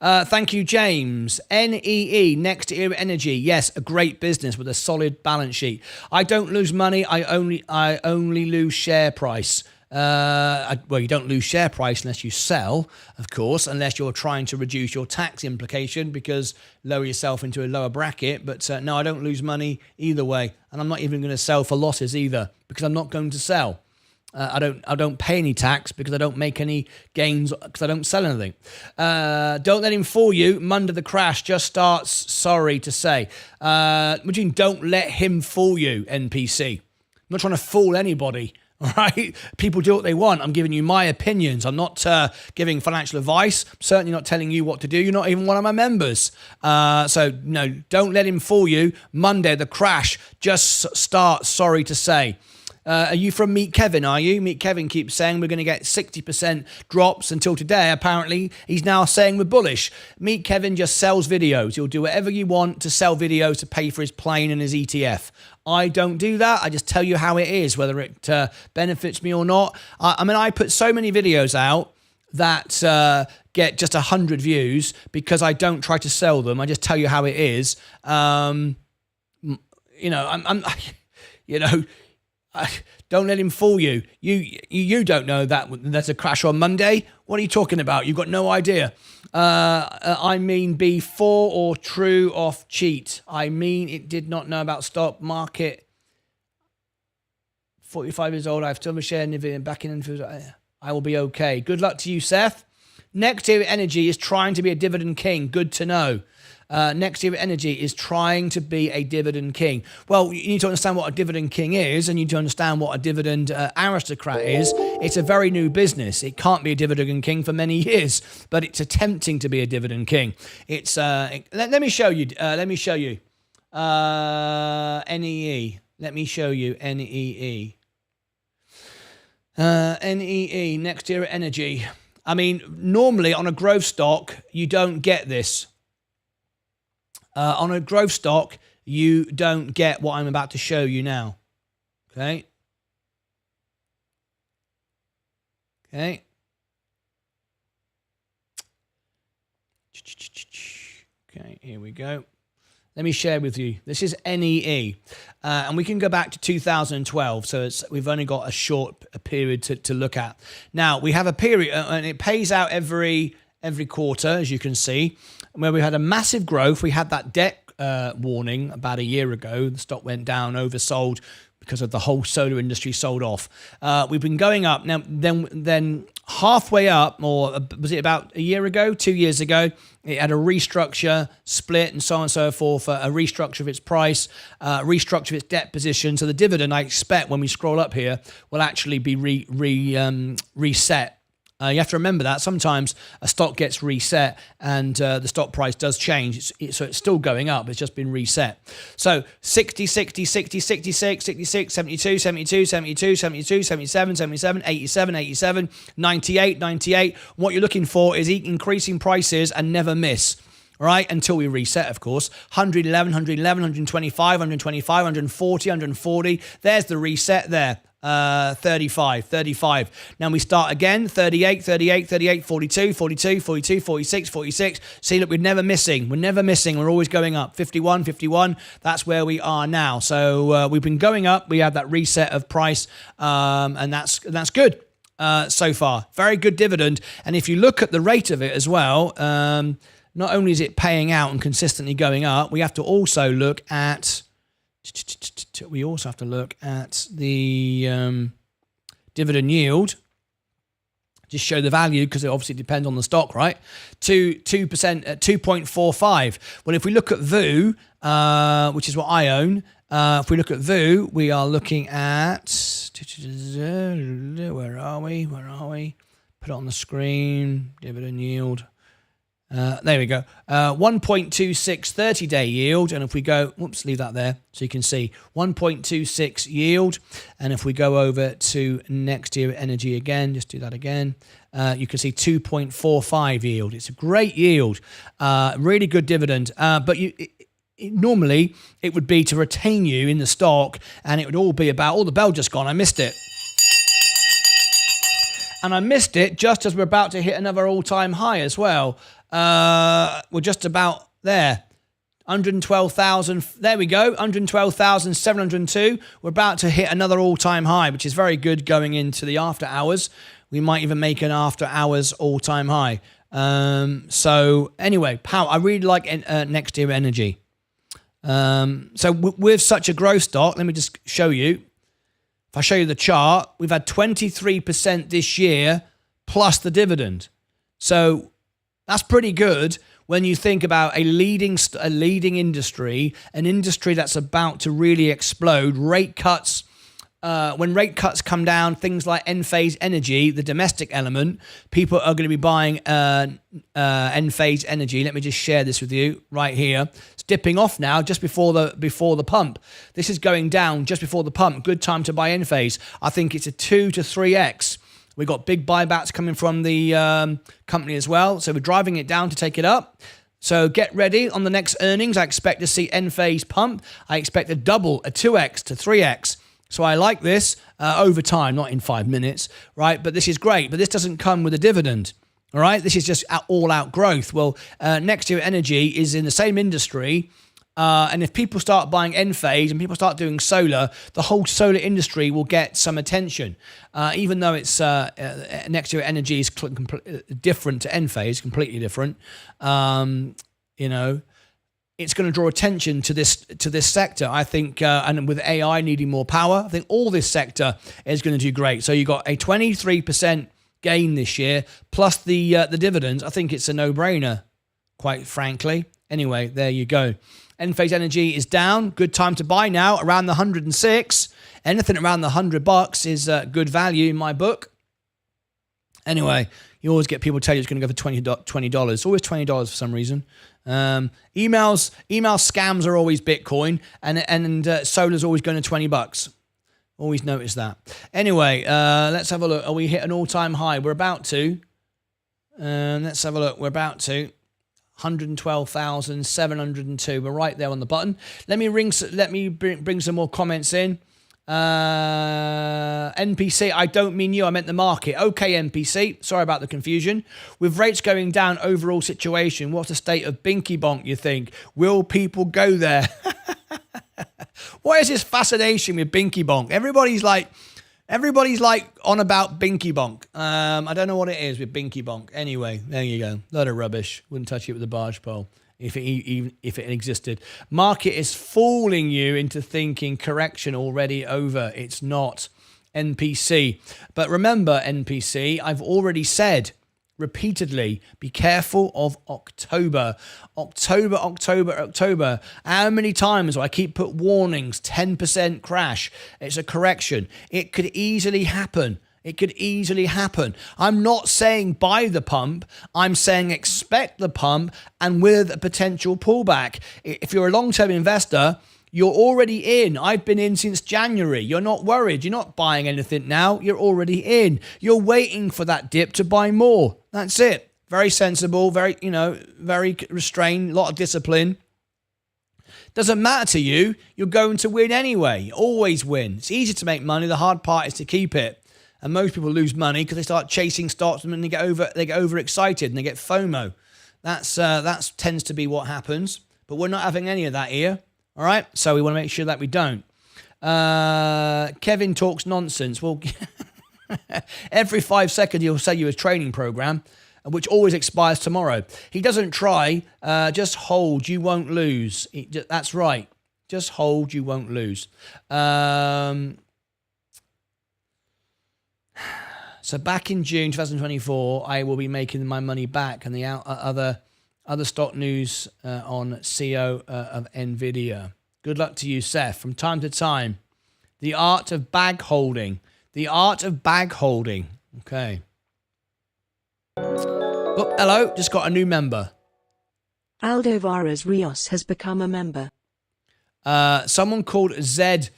Thank you, James. NEE, Next Era Energy. Yes, a great business with a solid balance sheet. I don't lose money. I only lose share price. Well, you don't lose share price unless you sell, of course, unless you're trying to reduce your tax implication because lower yourself into a lower bracket. But no, I don't lose money either way. And I'm not even going to sell for losses either because I'm not going to sell. I don't pay any tax because I don't make any gains because I don't sell anything. Don't let him fool you. Monday the crash just starts. Sorry to say. What do you mean, don't let him fool you, NPC? I'm not trying to fool anybody. All right? People do what they want. I'm giving you my opinions. I'm not giving financial advice. I'm certainly not telling you what to do. You're not even one of my members. So no, don't let him fool you. Monday the crash just starts. Sorry to say. Are you from Meet Kevin, are you? Meet Kevin keeps saying we're going to get 60% drops until today. Apparently, he's now saying we're bullish. Meet Kevin just sells videos. He'll do whatever you want to sell videos to pay for his plane and his ETF. I don't do that. I just tell you how it is, whether it benefits me or not. I mean, I put so many videos out that get just 100 views because I don't try to sell them. I just tell you how it is. Don't let him fool you. You don't know that there's a crash on Monday. What are you talking about? You've got no idea. I mean, be for or true off cheat. I mean, it did not know about stock market. 45 years old. I have still a share in NVIDIA back in NVIDIA. I will be okay. Good luck to you, Seth. Next Year Energy is trying to be a dividend king. Good to know. Next Year Energy is trying to be a dividend king. Well, you need to understand what a dividend king is, and you need to understand what a dividend aristocrat is. It's a very new business. It can't be a dividend king for many years, but it's attempting to be a dividend king. It's let me show you. Let me show you. NEE. Let me show you NEE. NEE. Next Year Energy. I mean, normally on a growth stock, you don't get this. On a growth stock, you don't get what I'm about to show you now. Okay. Okay. Okay, here we go. Let me share with you. This is NEE. And we can go back to 2012. So we've only got a short period to look at. Now, we have a period, and it pays out every quarter, as you can see, where we had a massive growth. We had that debt warning about a year ago. The stock went down, oversold because of the whole solar industry sold off. We've been going up. Now, then halfway up, or was it about a year ago, 2 years ago, it had a restructure, split, and so on and so forth, a restructure of its price, restructure of its debt position. So the dividend, I expect, when we scroll up here, will actually be reset. You have to remember that sometimes a stock gets reset and the stock price does change. So it's still going up. It's just been reset. So 60, 60, 60, 66, 66, 72, 72, 72, 72, 77, 77, 87, 87, 98, 98. What you're looking for is increasing prices and never miss. Right, until we reset, of course. 111, 111, 125, 125, 140, 140. There's the reset there. 35, 35. Now we start again, 38, 38, 38, 42, 42, 42, 46, 46. See, look, we're never missing. We're never missing. We're always going up. 51, 51. That's where we are now. So we've been going up. We have that reset of price, and that's good so far. Very good dividend. And if you look at the rate of it as well, not only is it paying out and consistently going up, we have to also look at the dividend yield. Just show the value because it obviously depends on the stock, right? 2% at 2.45. Well, if we look at VU, which is what I own, if we look at VU, we are looking at, where are we? Put it on the screen, dividend yield. There we go. 1.26 30-day yield. And if we go, leave that there so you can see 1.26 yield. And if we go over to Next Year Energy again, just do that again, you can see 2.45 yield. It's a great yield, really good dividend. But normally it would be to retain you in the stock, and it would all be about, the bell just gone, I missed it. And I missed it just as we're about to hit another all-time high as well. We're just about there. 112,000. There we go. 112,702. We're about to hit another all-time high, which is very good going into the after hours. We might even make an after hours all-time high. So anyway, I really like Next Year Energy. So with such a growth stock, let me just show you. If I show you the chart, we've had 23% this year plus the dividend. So that's pretty good when you think about a leading industry, an industry that's about to really explode. Rate cuts when rate cuts come down, things like Enphase Energy, the domestic element, people are going to be buying Enphase Energy. Let me just share this with you right here. It's dipping off now just before the pump. This is going down just before the pump. Good time to buy Enphase. I think it's a 2 to 3x. We've got big buybacks coming from the company as well. So we're driving it down to take it up. So get ready on the next earnings. I expect to see Enphase pump. I expect a double, a 2x to 3x. So I like this over time, not in 5 minutes, right? But this is great. But this doesn't come with a dividend, all right? This is just all-out growth. Well, Next Year Energy is in the same industry. And if people start buying Enphase and people start doing solar, the whole solar industry will get some attention. Even though it's Next Year Energy is different to Enphase, completely different. You know, it's going to draw attention to this sector. I think, and with AI needing more power, I think all this sector is going to do great. So you got a 23% gain this year plus the dividends. I think it's a no-brainer, quite frankly. Anyway, there you go. Enphase Energy is down. Good time to buy now, around the 106. Anything around the $100 is good value in my book. Anyway, you always get people tell you it's going to go for $20. It's always $20 for some reason. Email scams are always Bitcoin, and solar's always going to $20. Always notice that. Anyway, let's have a look. Are we hit an all-time high? We're about to. Let's have a look. We're about to. 112,702. We're right there on the button. Let me bring some more comments in. NPC, I don't mean you, I meant the market. Okay, NPC, sorry about the confusion. With rates going down, overall situation, what's the state of Binky Bonk, you think? Will people go there? What is this fascination with Binky Bonk? Everybody's like on about Binky Bonk. I don't know what it is with Binky Bonk. Anyway, there you go. Load of rubbish. Wouldn't touch it with a barge pole if it existed. Market is fooling you into thinking correction already over. It's not. NPC. But remember, NPC, I've already said repeatedly, be careful of October. October. How many times do I keep put warnings? 10% crash. It's a correction. It could easily happen. I'm not saying buy the pump. I'm saying expect the pump and with a potential pullback. If you're a long-term investor, you're already in. I've been in since January. You're not worried. You're not buying anything now. You're already in. You're waiting for that dip to buy more. That's it. Very sensible, very restrained, a lot of discipline. Doesn't matter to you. You're going to win anyway. You always win. It's easy to make money. The hard part is to keep it. And most people lose money because they start chasing stocks and they get overexcited and they get FOMO. That tends to be what happens. But we're not having any of that here. All right, so we want to make sure that we don't. Kevin talks nonsense. Well, every 5 seconds he'll sell you a training program, which always expires tomorrow. He doesn't try. Just hold. You won't lose. That's right. Just hold. You won't lose. So back in June 2024, I will be making my money back, and the other stock news on CEO of NVIDIA. Good luck to you, Seth. From time to time, the art of bag holding. Okay. Oh, hello. Just got a new member. Aldo Varas Rios has become a member. Someone called Zed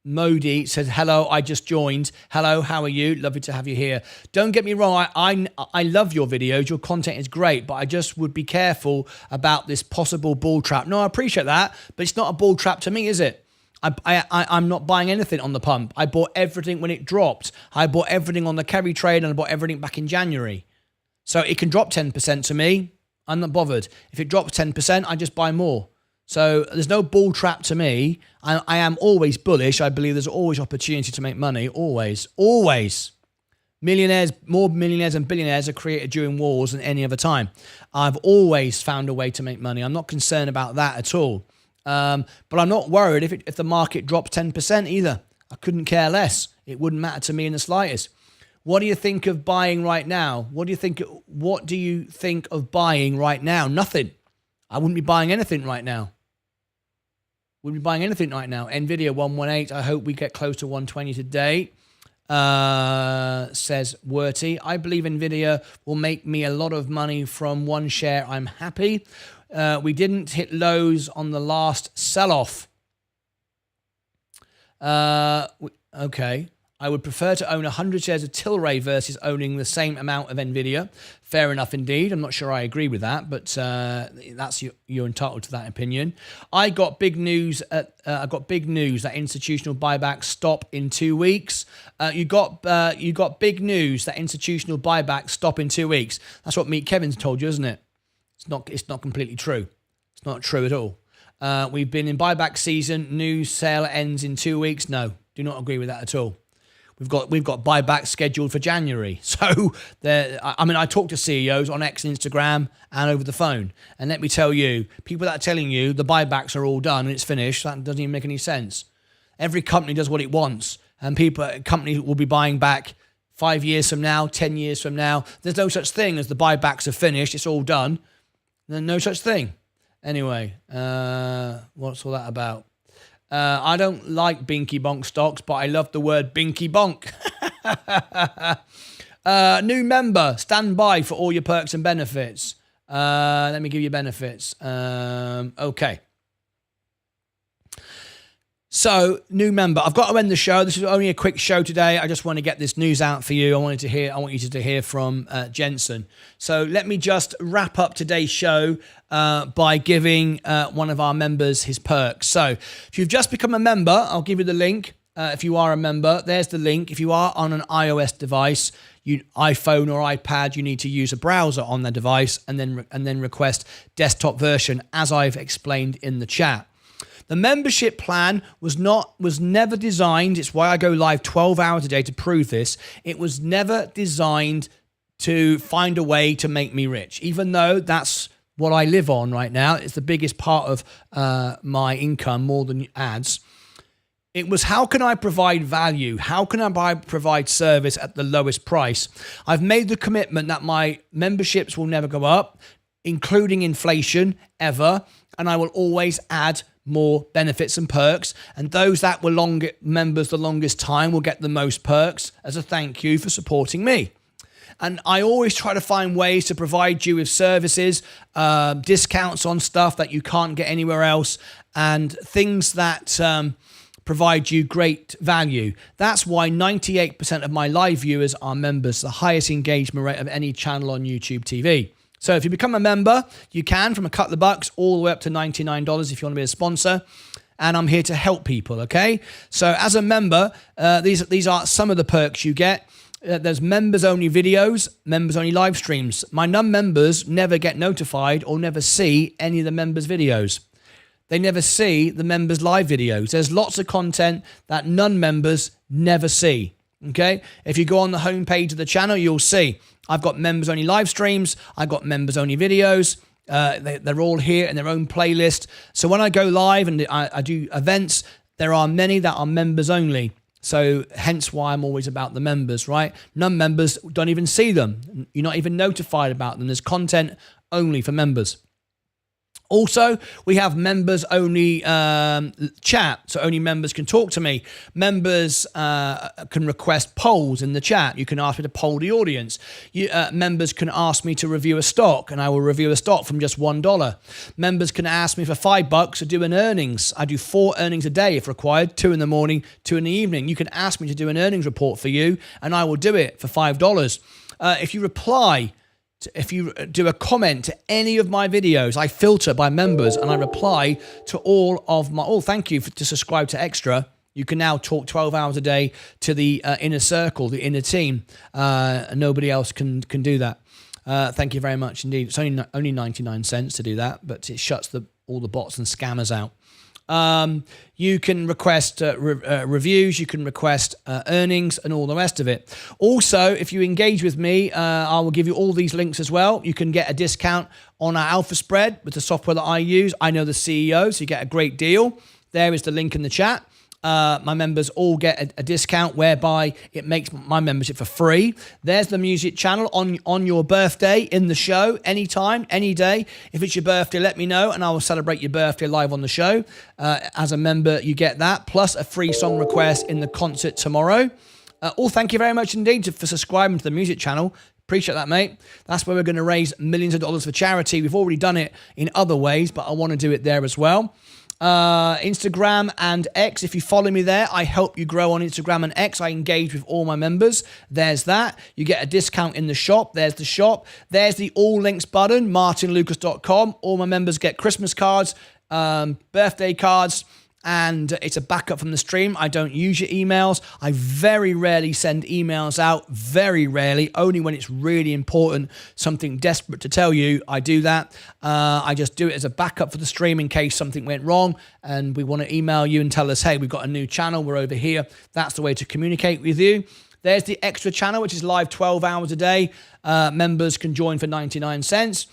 Modi said, hello, I just joined. Hello, how are you? Lovely to have you here. Don't get me wrong, I love your videos. Your content is great, but I just would be careful about this possible bull trap. No, I appreciate that, but it's not a bull trap to me, is it? I'm not buying anything on the pump. I bought everything when it dropped. I bought everything on the carry trade and I bought everything back in January. So it can drop 10% to me. I'm not bothered. If it drops 10%, I just buy more. So there's no bull trap to me. I am always bullish. I believe there's always opportunity to make money. Always. More millionaires and billionaires are created during wars than any other time. I've always found a way to make money. I'm not concerned about that at all. But I'm not worried if the market drops 10% either. I couldn't care less. It wouldn't matter to me in the slightest. What do you think of buying right now? What do you think of buying right now? Nothing. I wouldn't be buying anything right now. We'll be buying anything right now. NVIDIA 118. I hope we get close to 120 today. Says Werty. I believe NVIDIA will make me a lot of money from one share. I'm happy. We didn't hit lows on the last sell-off. Okay. I would prefer to own 100 shares of Tilray versus owning the same amount of NVIDIA. Fair enough indeed. I'm not sure I agree with that, but that's you're entitled to that opinion. I got big news. I got big news that institutional buybacks stop in 2 weeks. You got big news that institutional buybacks stop in 2 weeks. That's what Meet Kevin's told you, isn't it? It's not completely true. It's not true at all. We've been in buyback season. New sale ends in 2 weeks. No, do not agree with that at all. We've got buybacks scheduled for January. So, I talk to CEOs on X and Instagram and over the phone. And let me tell you, people that are telling you the buybacks are all done and it's finished, that doesn't even make any sense. Every company does what it wants. And companies will be buying back 5 years from now, 10 years from now. There's no such thing as the buybacks are finished. It's all done. There's no such thing. Anyway, what's all that about? I don't like binky bonk stocks, but I love the word binky bonk. New member, stand by for all your perks and benefits. Let me give you benefits. Okay. So, new member. I've got to end the show. This is only a quick show today. I just want to get this news out for you. I want you to hear from Jensen. So, let me just wrap up today's show by giving one of our members his perks. So, if you've just become a member, I'll give you the link. If you are a member, there's the link. If you are on an iOS device, iPhone or iPad, you need to use a browser on the device and then request desktop version, as I've explained in the chat. The membership plan was never designed. It's why I go live 12 hours a day to prove this. It was never designed to find a way to make me rich, even though that's what I live on right now. It's the biggest part of my income, more than ads. It was, how can I provide value? How can I provide service at the lowest price? I've made the commitment that my memberships will never go up, including inflation, ever, and I will always add more benefits and perks, and those that were members the longest time will get the most perks as a thank you for supporting me. And I always try to find ways to provide you with services, discounts on stuff that you can't get anywhere else, and things that provide you great value. That's why 98% of my live viewers are members, the highest engagement rate of any channel on YouTube TV. So if you become a member, you can, from a couple of bucks all the way up to $99 if you want to be a sponsor. And I'm here to help people, okay? So as a member, these are some of the perks you get. There's members-only videos, members-only live streams. My non-members never get notified or never see any of the members' videos. They never see the members' live videos. There's lots of content that non-members never see, okay? If you go on the homepage of the channel, you'll see I've got members-only live streams. I've got members-only videos. They're all here in their own playlist. So when I go live and I do events, there are many that are members-only. So hence why I'm always about the members, right? Non-members don't even see them. You're not even notified about them. There's content only for members. Also, we have members-only chat, so only members can talk to me. Members can request polls in the chat. You can ask me to poll the audience. Members can ask me to review a stock, and I will review a stock from just $1. Members can ask me for $5 to do an earnings. I do 4 earnings a day if required, 2 in the morning, 2 in the evening. You can ask me to do an earnings report for you, and I will do it for $5. If you do a comment to any of my videos, I filter by members and I reply to all of my... Oh, thank you to subscribe to Extra. You can now talk 12 hours a day to the inner circle, the inner team. Nobody else can do that. Thank you very much indeed. It's only 99 cents to do that, but it shuts all the bots and scammers out. You can request reviews, you can request earnings and all the rest of it. Also, if you engage with me, I will give you all these links as well. You can get a discount on our Alpha Spread with the software that I use. I know the CEO, so you get a great deal. There is the link in the chat. my members all get a discount whereby it makes my membership for free. There's the music channel on your birthday in the show, anytime, any day. If it's your birthday, let me know and I will celebrate your birthday live on the show. As a member, you get that, plus a free song request in the concert tomorrow. Thank you very much indeed for subscribing to the music channel. Appreciate that, mate. That's where we're going to raise millions of dollars for charity. We've already done it in other ways, but I want to do it there as well. Instagram and X. If you follow me there, I help you grow on Instagram and X. I engage with all my members. There's that. You get a discount in the shop. There's the shop. There's the all links button, martynlucas.com. All my members get Christmas cards, birthday cards, and it's a backup from the stream. I don't use your emails. I very rarely send emails out, very rarely, only when it's really important, something desperate to tell you, I do that. I just do it as a backup for the stream in case something went wrong and we want to email you and tell us, hey, we've got a new channel, we're over here. That's the way to communicate with you. There's the extra channel, which is live 12 hours a day. Members can join for 99 cents.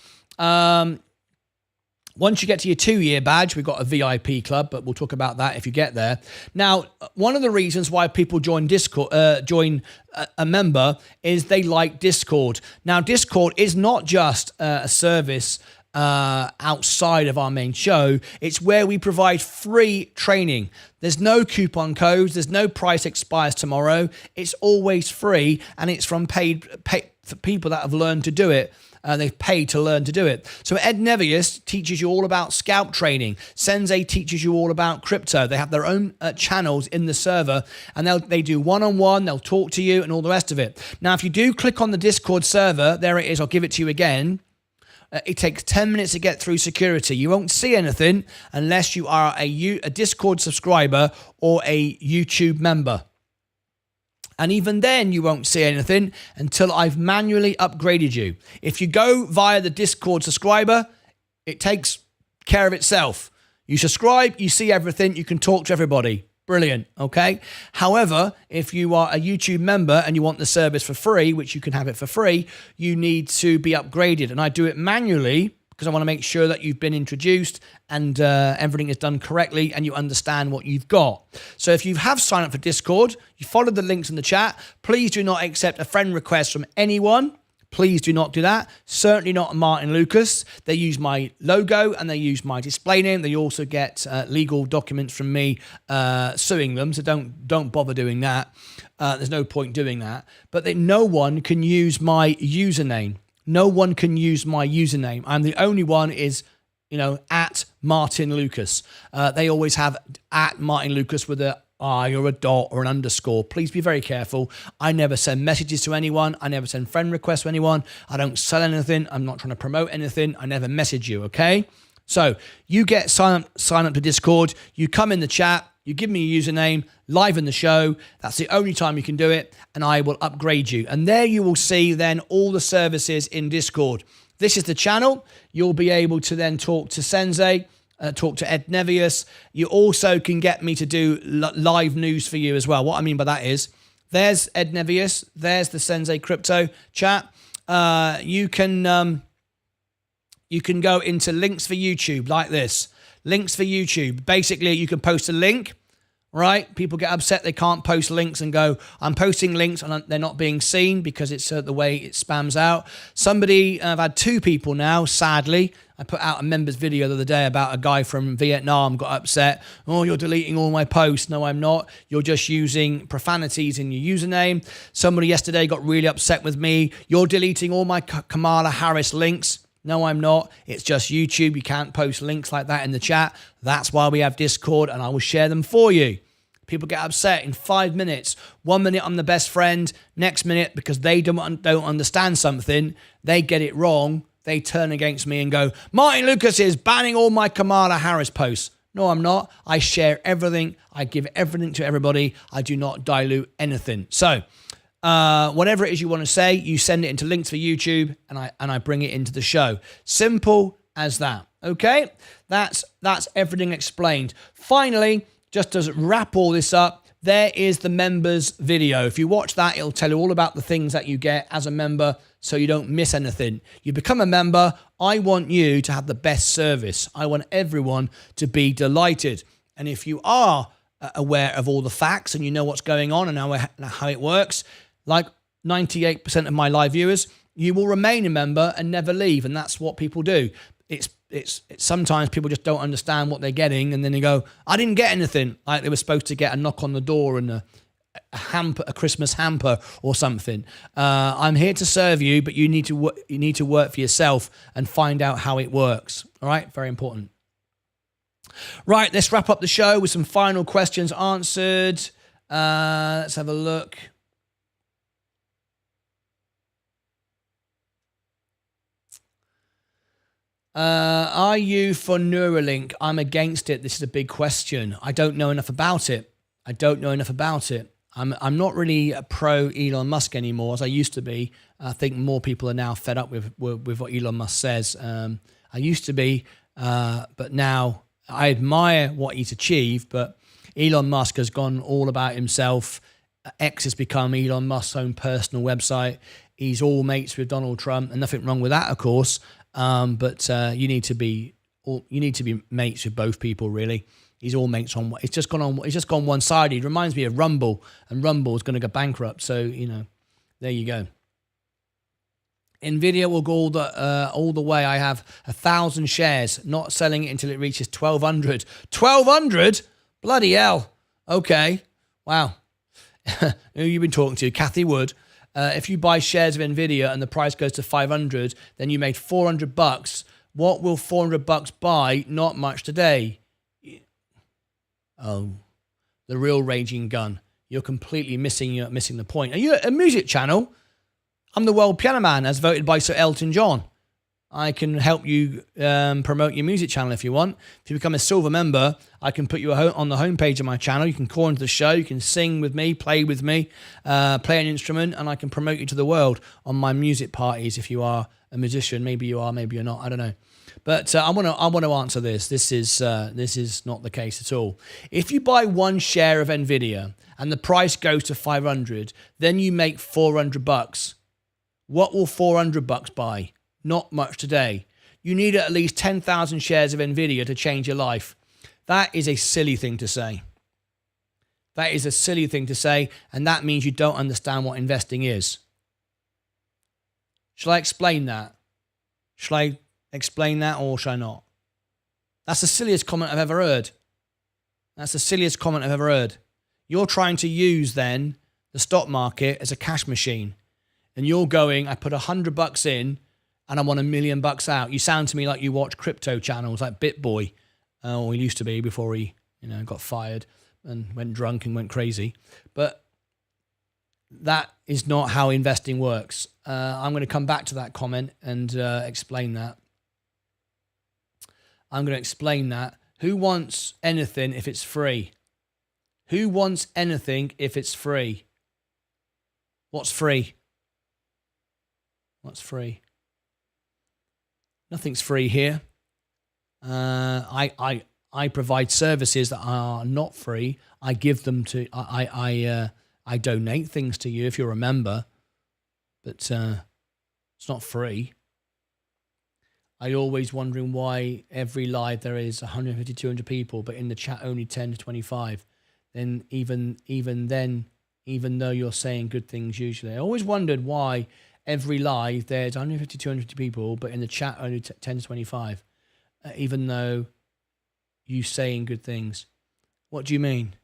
Once you get to your 2-year badge, we've got a VIP club, but we'll talk about that if you get there. Now, one of the reasons why people join Discord, join a member, is they like Discord. Now, Discord is not just a service outside of our main show. It's where we provide free training. There's no coupon codes. There's no price expires tomorrow. It's always free, and it's from paid for people that have learned to do it. They've paid to learn to do it. So Ed Nevius teaches you all about scalp trading. Sensei teaches you all about crypto. They have their own channels in the server, and they do one-on-one. They'll talk to you and all the rest of it. Now, if you do click on the Discord server, there it is. I'll give it to you again. It takes 10 minutes to get through security. You won't see anything unless you are a Discord subscriber or a YouTube member. And even then, you won't see anything until I've manually upgraded you. If you go via the Discord subscriber, it takes care of itself. You subscribe, you see everything, you can talk to everybody. Brilliant, okay? However, if you are a YouTube member and you want the service for free, which you can have it for free, you need to be upgraded. And I do it manually because I want to make sure that you've been introduced and everything is done correctly and you understand what you've got. So if you have signed up for Discord, you followed the links in the chat, please do not accept a friend request from anyone. Please do not do that. Certainly not Martyn Lucas. They use my logo and they use my display name. They also get legal documents from me suing them, so don't bother doing that. There's no point doing that. But no one can use my username. No one can use my username. I'm the only one is, at Martyn Lucas. They always have at Martyn Lucas with a I or a dot or an underscore. Please be very careful. I never send messages to anyone. I never send friend requests to anyone. I don't sell anything. I'm not trying to promote anything. I never message you, okay? So you get sign up to Discord. You come in the chat. You give me a username live in the show. That's the only time you can do it, and I will upgrade you. And there you will see then all the services in Discord. This is the channel. You'll be able to then talk to Sensei, talk to Ed Nevius. You also can get me to do live news for you as well. What I mean by that is, there's Ed Nevius, there's the Sensei Crypto chat. You can go into links for YouTube like this. Links for YouTube. Basically, you can post a link, right? People get upset they can't post links and go, I'm posting links and they're not being seen because it's the way it spams out. I've had 2 people now, sadly. I put out a members video the other day about a guy from Vietnam got upset. Oh, you're deleting all my posts. No, I'm not. You're just using profanities in your username. Somebody yesterday got really upset with me. You're deleting all my Kamala Harris links. No, I'm not. It's just YouTube. You can't post links like that in the chat. That's why we have Discord, and I will share them for you. People get upset in 5 minutes. 1 minute, I'm the best friend. Next minute, because they don't understand something, they get it wrong. They turn against me and go, Martyn Lucas is banning all my Kamala Harris posts. No, I'm not. I share everything. I give everything to everybody. I do not dilute anything. So, whatever it is you want to say, you send it into links for YouTube, and I bring it into the show. Simple as that. Okay, that's everything explained. Finally, just to wrap all this up, there is the members video. If you watch that, it'll tell you all about the things that you get as a member, so you don't miss anything. You become a member. I want you to have the best service. I want everyone to be delighted. And if you are aware of all the facts and you know what's going on and how it works, like 98% of my live viewers, you will remain a member and never leave. And that's what people do. It's sometimes people just don't understand what they're getting, and then they go, I didn't get anything. Like they were supposed to get a knock on the door and a hamper, a Christmas hamper or something. I'm here to serve you, but you need to work for yourself and find out how it works. All right, very important. Right, let's wrap up the show with some final questions answered. Let's have a look. Are you for Neuralink? I'm against it. This is a big question. I don't know enough about it. I'm not really a pro Elon Musk anymore as I used to be. I think more people are now fed up with what Elon Musk says. I used to be, but now I admire what he's achieved. But Elon Musk has gone all about himself. X has become Elon Musk's own personal website. He's all mates with Donald Trump, and nothing wrong with that, of course. But you need to be mates with both people, really. He's all mates on. It's just gone one sided. It reminds me of Rumble, and Rumble is going to go bankrupt. So there you go. NVIDIA will go all the way. I have 1,000 shares, not selling it until it reaches 1,200. 1,200? Bloody hell. Okay. Wow. Who you been talking to? Kathy Wood. If you buy shares of NVIDIA and the price goes to 500, then you made $400. What will $400 buy? Not much today. Oh, the real raging gun. You're completely missing the point. Are you a music channel? I'm the world piano man, as voted by Sir Elton John. I can help you promote your music channel if you want. If you become a silver member, I can put you on the homepage of my channel. You can call into the show. You can sing with me, play with me, play an instrument, and I can promote you to the world on my music parties if you are a musician. Maybe you are, maybe you're not. I don't know. But I want to answer this. This is not the case at all. If you buy one share of NVIDIA and the price goes to 500, then you make $400. What will $400 buy? Not much today. You need at least 10,000 shares of NVIDIA to change your life. That is a silly thing to say. That is a silly thing to say, and that means you don't understand what investing is. Shall I explain that? Shall I explain that or shall I not? That's the silliest comment I've ever heard. That's the silliest comment I've ever heard. You're trying to use then the stock market as a cash machine. And you're going, I put $100 in and I want $1 million out. You sound to me like you watch crypto channels like BitBoy, or he used to be before he, got fired and went drunk and went crazy. But that is not how investing works. I'm going to come back to that comment and explain that. I'm going to explain that. Who wants anything if it's free? Who wants anything if it's free? What's free? What's free? Nothing's free here. I provide services that are not free. I give them to. I donate things to you if you're a member, but it's not free. I always wondering why every live there is 150, 200 people, but in the chat only 10 to 25. Then even though you're saying good things usually, I always wondered why every live there's 150, 200 people, but in the chat only 10 to 25. Even though you saying good things. What do you mean?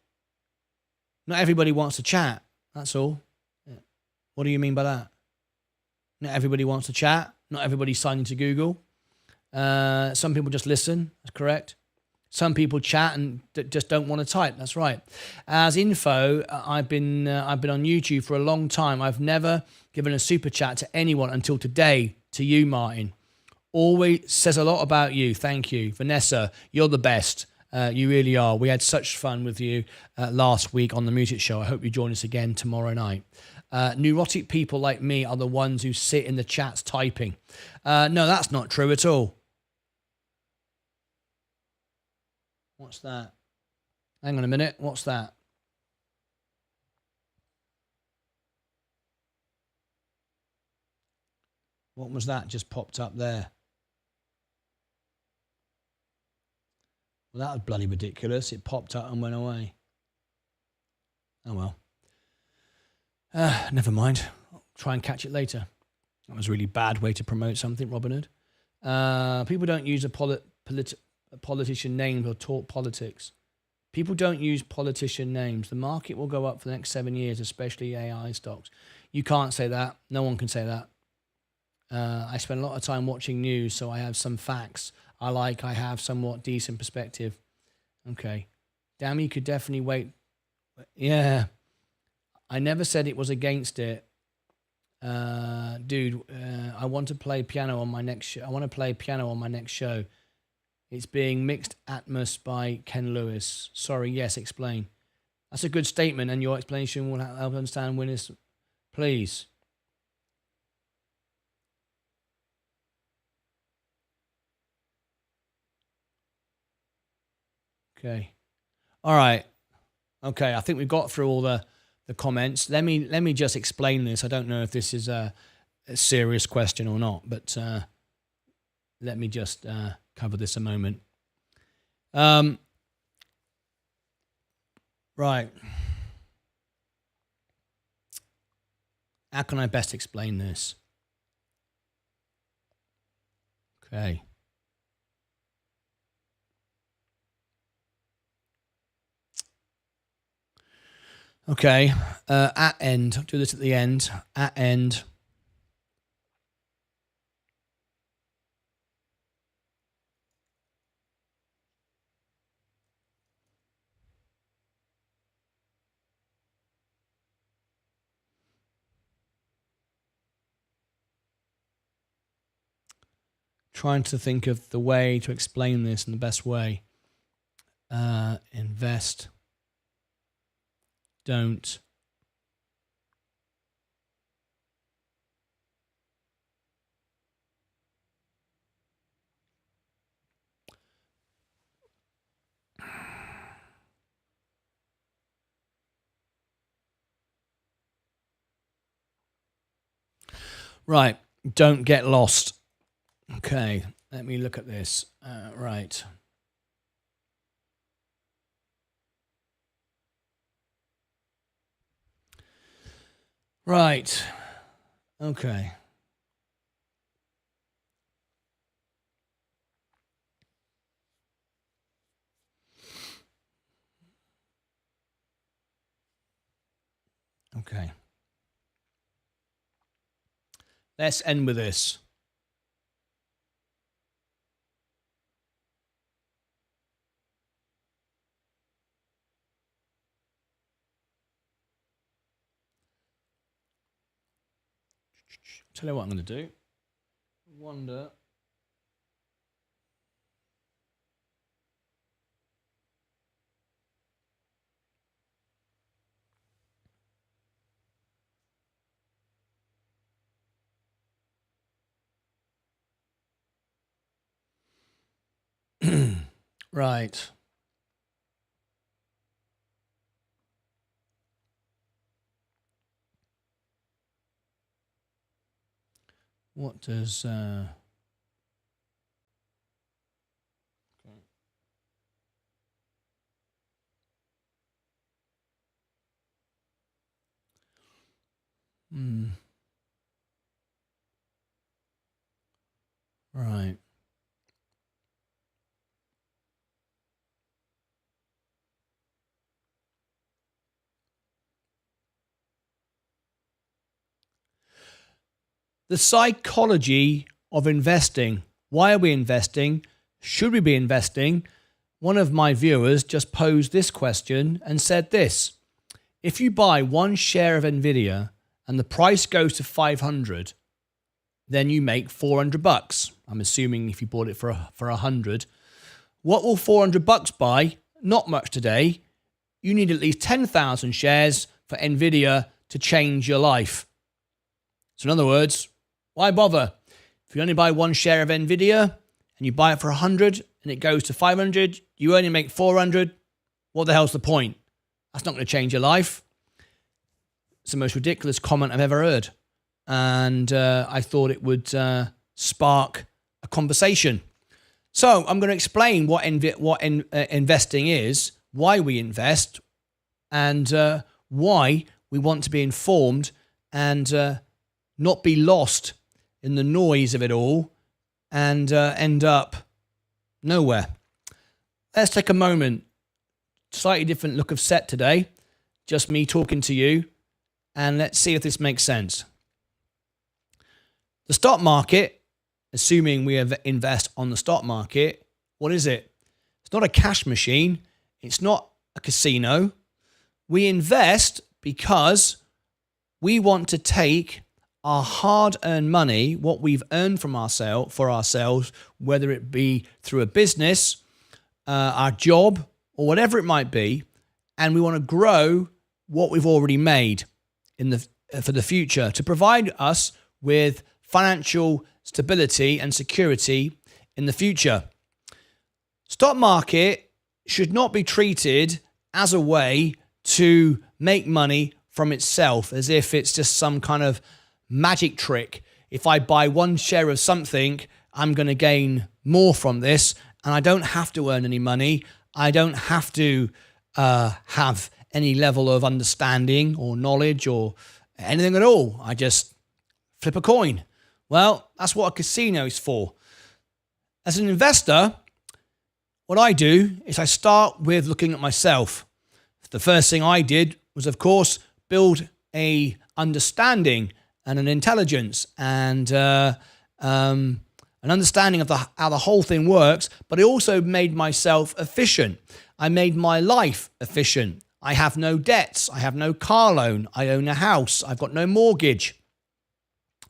Not everybody wants to chat. That's all. What do you mean by that? Not everybody wants to chat. Not everybody's signing to Google. Some people just listen. That's correct. Some people chat and just don't want to type. That's right. As info, I've been on YouTube for a long time. I've never given a super chat to anyone until today. To you, Martyn. Always says a lot about you. Thank you, Vanessa. You're the best. You really are. We had such fun with you last week on the music show. I hope you join us again tomorrow night. Neurotic people like me are the ones who sit in the chats typing. No, that's not true at all. What's that? Hang on a minute. What's that? What was that just popped up there? Well, that was bloody ridiculous. It popped up and went away. Oh well. Never mind. I'll try and catch it later. That was a really bad way to promote something, Robinhood. People don't use politician names or talk politics. People don't use politician names. The market will go up for the next 7 years, especially AI stocks. You can't say that. No one can say that. I spend a lot of time watching news, so I have some facts. I have somewhat decent perspective. Okay. Damn, you could definitely wait. Yeah. I never said it was against it. Dude, I want to play piano on my next show. I want to play piano on my next show. It's being mixed Atmos by Ken Lewis. Sorry, yes, explain. That's a good statement, and your explanation will help understand when it's... Please. Okay. All right. Okay, I think we've got through all the comments. Let me just explain this. I don't know if this is a serious question or not, but let me just cover this a moment. Right. How can I best explain this? Okay. Okay, at end, I'll do this at the end, at end. Trying to think of the way to explain this in the best way. Invest. Don't. Right. Don't get lost. Okay. Let me look at this. Right. Right. Okay. Okay. Let's end with this. Tell you what I'm going to do. Wonder. Right. What does okay. Right. The psychology of investing. Why are we investing? Should we be investing? One of my viewers just posed this question and said this. If you buy one share of NVIDIA and the price goes to 500, then you make $400. I'm assuming if you bought it for 100. What will $400 buy? Not much today. You need at least 10,000 shares for NVIDIA to change your life. So in other words, why bother? If you only buy one share of NVIDIA and you buy it for 100 and it goes to 500, you only make 400. What the hell's the point? That's not going to change your life. It's the most ridiculous comment I've ever heard. And I thought it would spark a conversation. So I'm going to explain what investing is, why we invest, and why we want to be informed and not be lost in the noise of it all and end up nowhere. Let's take a moment. Slightly different look of set today. Just me talking to you. And let's see if this makes sense. The stock market, assuming we invest on the stock market, what is it? It's not a cash machine. It's not a casino. We invest because we want to take our hard-earned money, what we've earned from ourselves, whether it be through a business, our job, or whatever it might be, and we want to grow what we've already made for the future to provide us with financial stability and security in the future. Stock market should not be treated as a way to make money from itself, as if it's just some kind of magic trick. If I buy one share of something, I'm going to gain more from this, and I don't have to earn any money. I don't have to have any level of understanding or knowledge or anything at all. I just flip a coin. Well, that's what a casino is for. As an investor, what I do is I start with looking at myself. The first thing I did was, of course, build a understanding and an intelligence and an understanding of how the whole thing works, but I also made myself efficient. I made my life efficient. I have no debts. I have no car loan. I own a house. I've got no mortgage.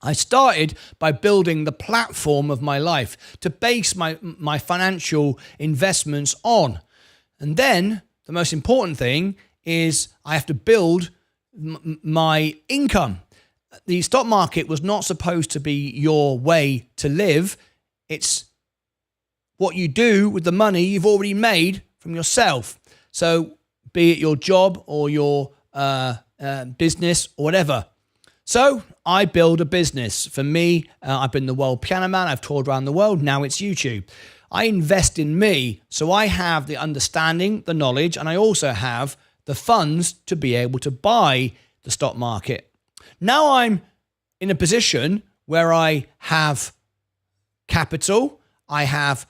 I started by building the platform of my life to base my financial investments on. And then the most important thing is I have to build my income. The stock market was not supposed to be your way to live. It's what you do with the money you've already made from yourself. So be it your job or your business or whatever. So I build a business. For me, I've been the world piano man. I've toured around the world. Now it's YouTube. I invest in me. So I have the understanding, the knowledge, and I also have the funds to be able to buy the stock market. Now I'm in a position where I have capital. I have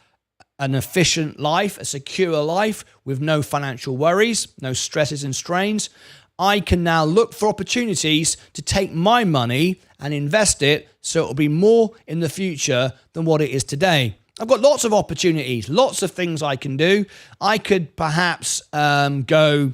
an efficient life, a secure life with no financial worries, no stresses and strains. I can now look for opportunities to take my money and invest it so it will be more in the future than what it is today. I've got lots of opportunities, lots of things I can do. I could perhaps go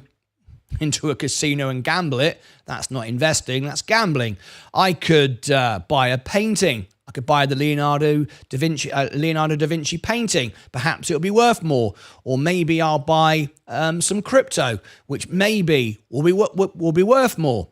into a casino and gamble it. That's not investing, that's gambling. I could buy a painting. I could buy the Leonardo da Vinci painting. Perhaps it'll be worth more. Or maybe I'll buy some crypto, which maybe will be worth more.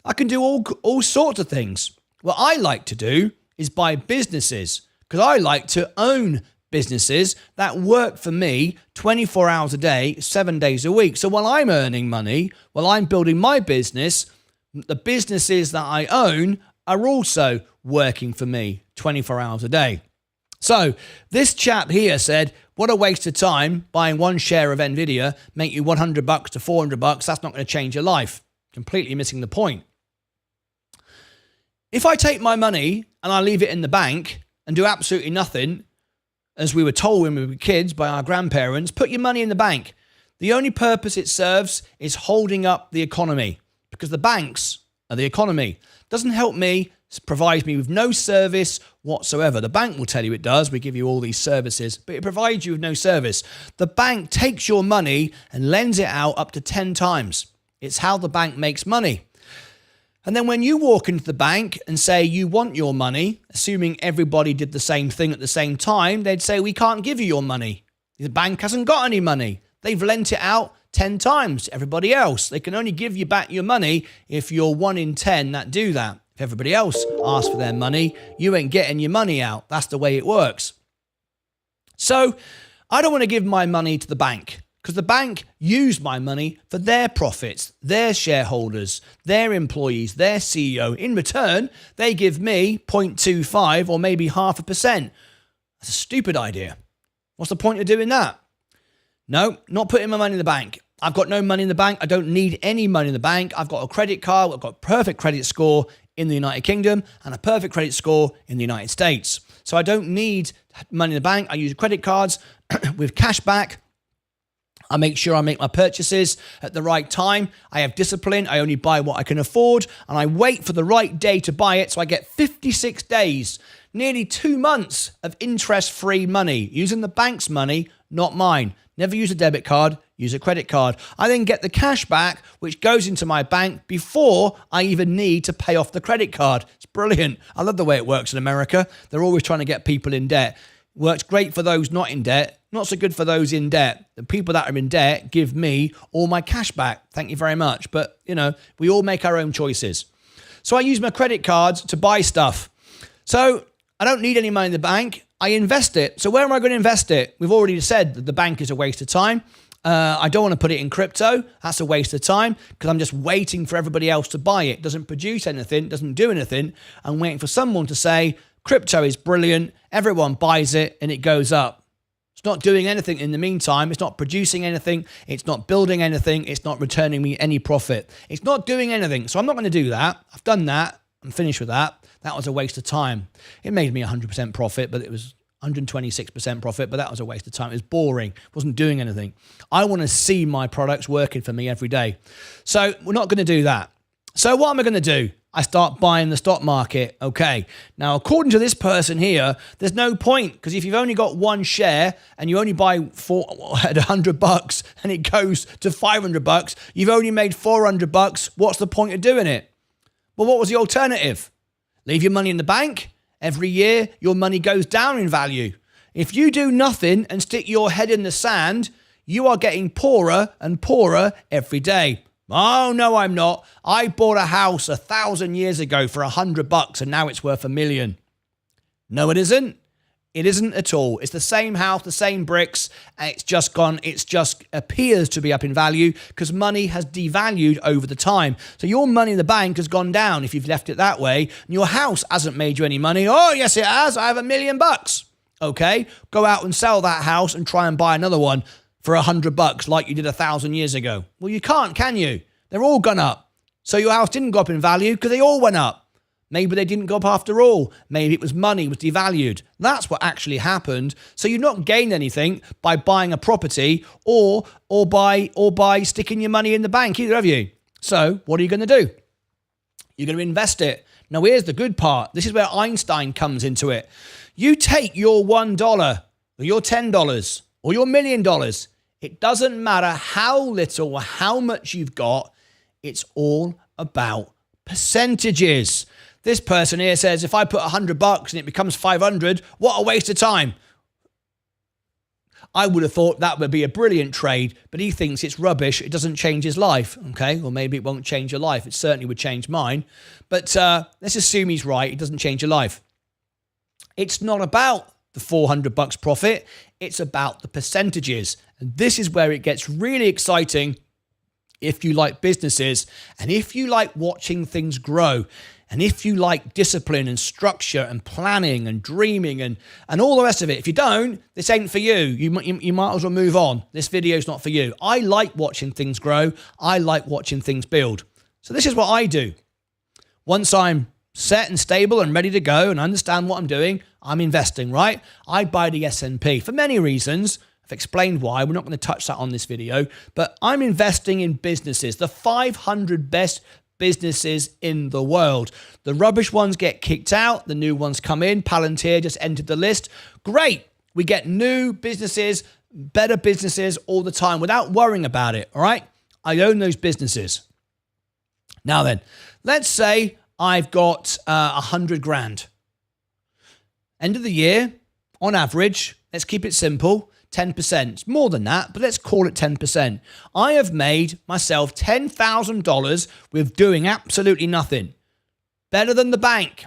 I can do all sorts of things. What I like to do is buy businesses, because I like to own businesses that work for me 24 hours a day, 7 days a week. So while I'm earning money, while I'm building my business, the businesses that I own are also working for me 24 hours a day. So this chap here said, what a waste of time buying one share of NVIDIA, make you $100 to $400. That's not going to change your life. Completely missing the point. If I take my money and I leave it in the bank and do absolutely nothing, as we were told when we were kids by our grandparents, put your money in the bank. The only purpose it serves is holding up the economy, because the banks are the economy. Doesn't help me, provides me with no service whatsoever. The bank will tell you it does. We give you all these services, but it provides you with no service. The bank takes your money and lends it out up to 10 times. It's how the bank makes money. And then when you walk into the bank and say you want your money, assuming everybody did the same thing at the same time, they'd say, we can't give you your money. The bank hasn't got any money. They've lent it out 10 times to everybody else. They can only give you back your money if you're 1 in 10 that do that. If everybody else asks for their money, you ain't getting your money out. That's the way it works. So I don't want to give my money to the bank, because the bank used my money for their profits, their shareholders, their employees, their CEO. In return, they give me 0.25 or maybe 0.5%. That's a stupid idea. What's the point of doing that? No, not putting my money in the bank. I've got no money in the bank. I don't need any money in the bank. I've got a credit card. I've got perfect credit score in the United Kingdom and a perfect credit score in the United States. So I don't need money in the bank. I use credit cards with cash back. I make sure I make my purchases at the right time. I have discipline. I only buy what I can afford, and I wait for the right day to buy it. So I get 56 days, nearly 2 months of interest-free money, using the bank's money, not mine. Never use a debit card, use a credit card. I then get the cash back, which goes into my bank before I even need to pay off the credit card. It's brilliant. I love the way it works in America. They're always trying to get people in debt. Works great for those not in debt, not so good for those in debt. The people that are in debt give me all my cash back. Thank you very much. But, you know, we all make our own choices. So I use my credit cards to buy stuff. So I don't need any money in the bank. I invest it. So where am I going to invest it? We've already said that the bank is a waste of time. I don't want to put it in crypto. That's a waste of time because I'm just waiting for everybody else to buy it. It doesn't produce anything, doesn't do anything. I'm waiting for someone to say, crypto is brilliant. Everyone buys it and it goes up. It's not doing anything in the meantime. It's not producing anything. It's not building anything. It's not returning me any profit. It's not doing anything. So I'm not going to do that. I've done that. I'm finished with that. That was a waste of time. It made me 100% profit, but it was 126% profit, but that was a waste of time. It was boring. It wasn't doing anything. I want to see my products working for me every day. So we're not going to do that. So what am I going to do? I start buying the stock market. Okay. Now, according to this person here, there's no point because if you've only got one share and you only buy at $100 and it goes to $500, you've only made $400. What's the point of doing it? Well, what was the alternative? Leave your money in the bank. Every year, your money goes down in value. If you do nothing and stick your head in the sand, you are getting poorer and poorer every day. Oh, no, I'm not. I bought a house 1,000 years ago for $100 and now it's worth $1 million. No, it isn't. It isn't at all. It's the same house, the same bricks. And it just appears to be up in value because money has devalued over the time. So your money in the bank has gone down if you've left it that way. And your house hasn't made you any money. Oh, yes, it has. I have $1 million. Okay, go out and sell that house and try and buy another one for $100 like you did 1,000 years ago. Well, you can't, can you? They're all gone up. So your house didn't go up in value because they all went up. Maybe they didn't go up after all. Maybe it was money was devalued. That's what actually happened. So you've not gained anything by buying a property or by sticking your money in the bank, either of you. So what are you going to do? You're going to invest it. Now here's the good part. This is where Einstein comes into it. You take your $1 or your $10 or your $1 million. It doesn't matter how little or how much you've got. It's all about percentages. This person here says, if I put $100 and it becomes 500, what a waste of time. I would have thought that would be a brilliant trade, but he thinks it's rubbish. It doesn't change his life. Okay, well, maybe it won't change your life. It certainly would change mine. But let's assume he's right. It doesn't change your life. It's not about the $400 profit. It's about the percentages. And this is where it gets really exciting if you like businesses and if you like watching things grow. And if you like discipline and structure and planning and dreaming and all the rest of it, if you don't, this ain't for you. You might as well move on. This video is not for you. I like watching things grow. I like watching things build. So this is what I do. Once I'm set and stable and ready to go and understand what I'm doing, I'm investing, right? I buy the S&P for many reasons. I've explained why. We're not going to touch that on this video. But I'm investing in businesses, the 500 best businesses in the world. The rubbish ones get kicked out. The new ones come in. Palantir just entered the list. Great. We get new businesses, better businesses all the time without worrying about it. All right. I own those businesses. Now then, let's say I've got 100 grand. End of the year, on average, let's keep it simple, 10%. It's more than that, but let's call it 10%. I have made myself $10,000 with doing absolutely nothing. Better than the bank.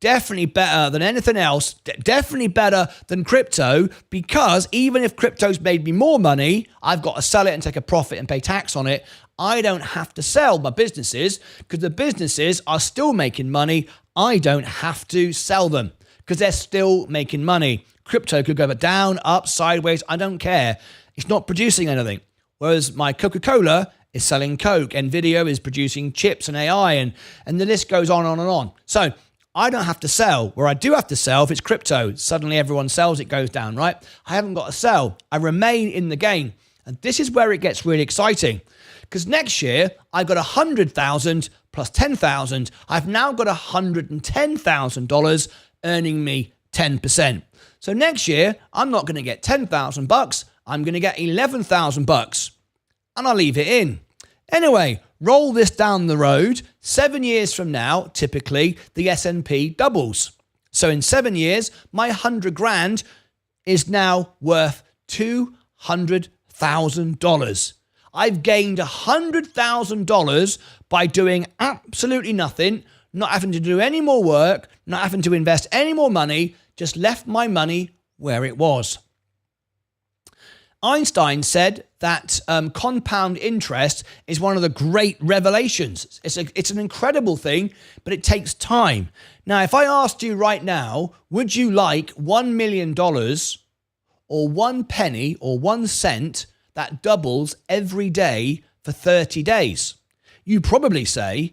Definitely better than anything else. Definitely better than crypto, because even if crypto's made me more money, I've got to sell it and take a profit and pay tax on it. I don't have to sell my businesses because the businesses are still making money. I don't have to sell them because they're still making money. Crypto could go down, up, sideways. I don't care. It's not producing anything. Whereas my Coca-Cola is selling Coke, NVIDIA is producing chips and AI, and the list goes on and on. So I don't have to sell. Where I do have to sell, if it's crypto, suddenly everyone sells, it goes down, right? I haven't got to sell. I remain in the game. And this is where it gets really exciting. Because next year, I've got 100,000 plus 10,000. I've now got $110,000 earning me 10%. So next year, I'm not going to get $10,000. I'm going to get $11,000. And I'll leave it in. Anyway, roll this down the road. 7 years from now, typically, the S&P doubles. So in 7 years, my 100 grand is now worth $200,000. I've gained $100,000 by doing absolutely nothing, not having to do any more work, not having to invest any more money, just left my money where it was. Einstein said that compound interest is one of the great revelations. It's an incredible thing, but it takes time. Now, if I asked you right now, would you like $1 million or 1 penny or 1 cent that doubles every day for 30 days? You probably say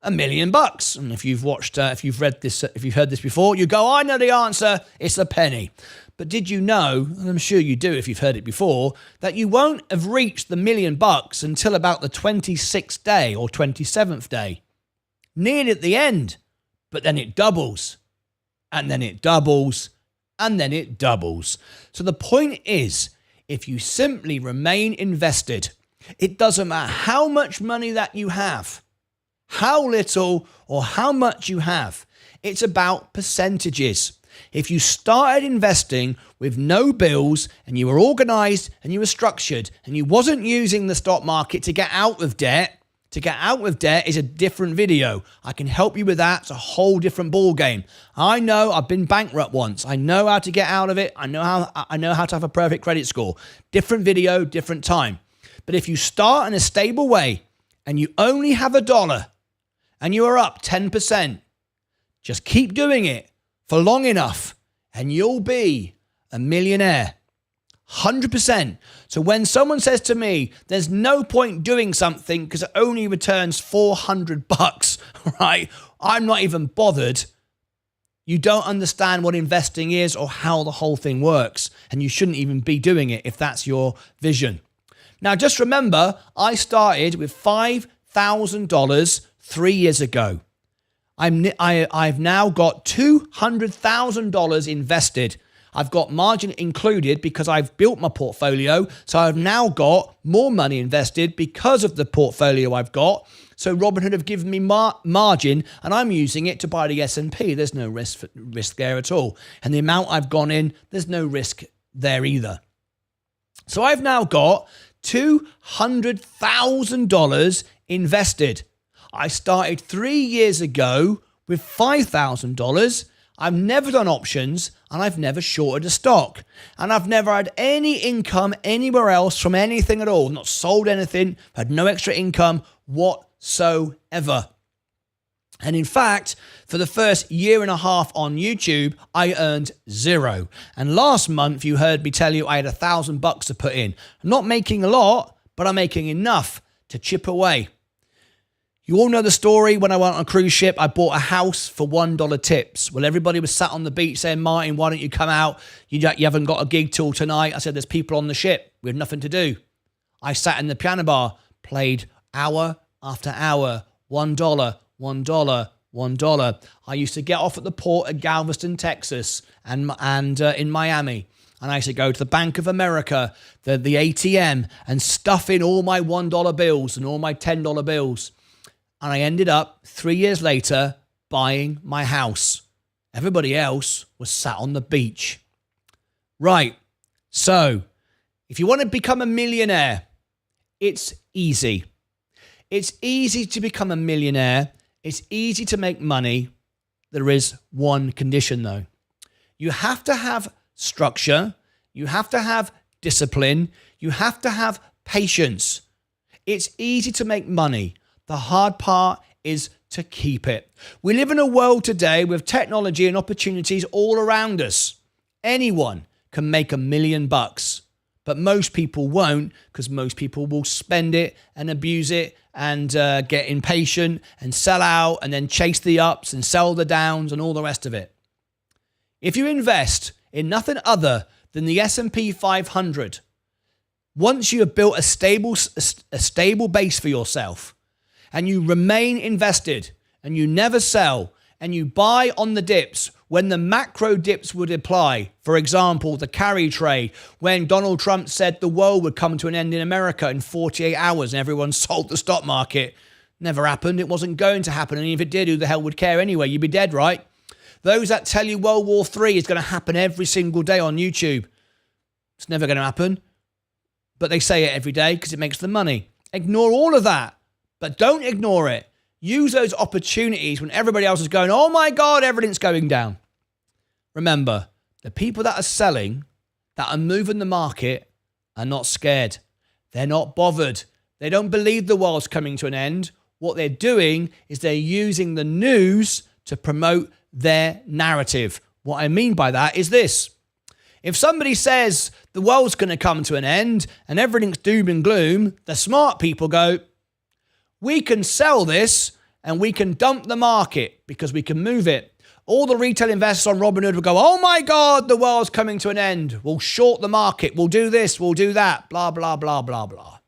$1 million. And if you've watched, if you've read this, if you've heard this before, you go, I know the answer. It's a penny. But did you know, and I'm sure you do if you've heard it before, that you won't have reached the $1 million until about the 26th day or 27th day? Nearly at the end. But then it doubles. And then it doubles. And then it doubles. So the point is, if you simply remain invested, it doesn't matter how much money that you have, how little or how much you have. It's about percentages. If you started investing with no bills and you were organized and you were structured and you wasn't using the stock market to get out of debt, is a different video. I can help you with that. It's a whole different ball game. I know I've been bankrupt once. I know how to get out of it. I know how to have a perfect credit score. Different video, different time. But if you start in a stable way and you only have $1 and you are up 10%, just keep doing it for long enough and you'll be a millionaire. 100%. So when someone says to me, there's no point doing something because it only returns $400, right? I'm not even bothered. You don't understand what investing is or how the whole thing works. And you shouldn't even be doing it if that's your vision. Now, just remember, I started with $5,000 3 years ago. I've now got $200,000 invested. I've got margin included because I've built my portfolio. So I've now got more money invested because of the portfolio I've got. So Robinhood have given me margin and I'm using it to buy the S&P. There's no risk there at all. And the amount I've gone in, there's no risk there either. So I've now got $200,000 invested. I started 3 years ago with $5,000. I've never done options and I've never shorted a stock. And I've never had any income anywhere else from anything at all. Not sold anything, had no extra income whatsoever. And in fact, for the first year and a half on YouTube, I earned $0. And last month, you heard me tell you I had $1,000 to put in. I'm not making a lot, but I'm making enough to chip away. You all know the story. When I went on a cruise ship, I bought a house for $1 tips. Well, everybody was sat on the beach saying, Martyn, why don't you come out? You haven't got a gig till tonight. I said, there's people on the ship. We have nothing to do. I sat in the piano bar, played hour after hour, $1, $1, $1. I used to get off at the port at Galveston, Texas, and in Miami. And I used to go to the Bank of America, the ATM, and stuff in all my $1 bills and all my $10 bills. And I ended up 3 years later buying my house. Everybody else was sat on the beach. Right. So if you want to become a millionaire, it's easy. It's easy to become a millionaire. It's easy to make money. There is one condition though. You have to have structure. You have to have discipline. You have to have patience. It's easy to make money. The hard part is to keep it. We live in a world today with technology and opportunities all around us. Anyone can make $1 million. But most people won't, because most people will spend it and abuse it and get impatient and sell out and then chase the ups and sell the downs and all the rest of it. If you invest in nothing other than the S&P 500, once you have built a stable base for yourself and you remain invested and you never sell and you buy on the dips when the macro dips would apply, for example, the carry trade, when Donald Trump said the world would come to an end in America in 48 hours and everyone sold the stock market. Never happened. It wasn't going to happen. And if it did, who the hell would care anyway? You'd be dead, right? Those that tell you World War III is going to happen every single day on YouTube, it's never going to happen. But they say it every day because it makes them money. Ignore all of that, but don't ignore it. Use those opportunities when everybody else is going, oh my God, everything's going down. Remember, the people that are selling, that are moving the market, are not scared. They're not bothered. They don't believe the world's coming to an end. What they're doing is they're using the news to promote their narrative. What I mean by that is this. If somebody says the world's going to come to an end and everything's doom and gloom, the smart people go, we can sell this and we can dump the market because we can move it. All the retail investors on Robinhood will go, oh my God, the world's coming to an end. We'll short the market. We'll do this. We'll do that. Blah, blah, blah, blah, blah.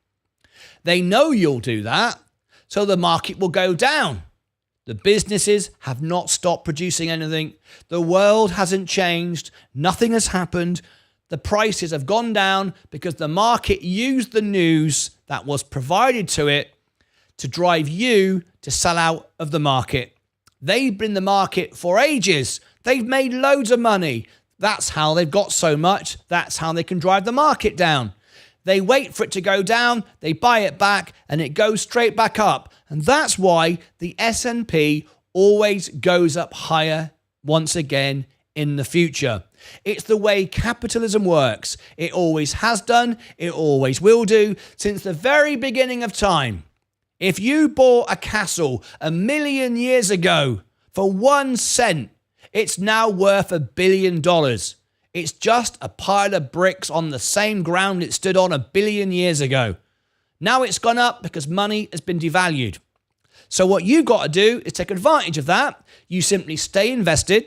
They know you'll do that, so the market will go down. The businesses have not stopped producing anything. The world hasn't changed. Nothing has happened. The prices have gone down because the market used the news that was provided to it to drive you to sell out of the market. They've been in the market for ages. They've made loads of money. That's how they've got so much. That's how they can drive the market down. They wait for it to go down, they buy it back, and it goes straight back up. And that's why the S&P always goes up higher once again in the future. It's the way capitalism works. It always has done. It always will do since the very beginning of time. If you bought a castle 1,000,000 years ago for 1 cent, it's now worth $1 billion. It's just a pile of bricks on the same ground it stood on 1 billion years ago. Now it's gone up because money has been devalued. So what you've got to do is take advantage of that. You simply stay invested.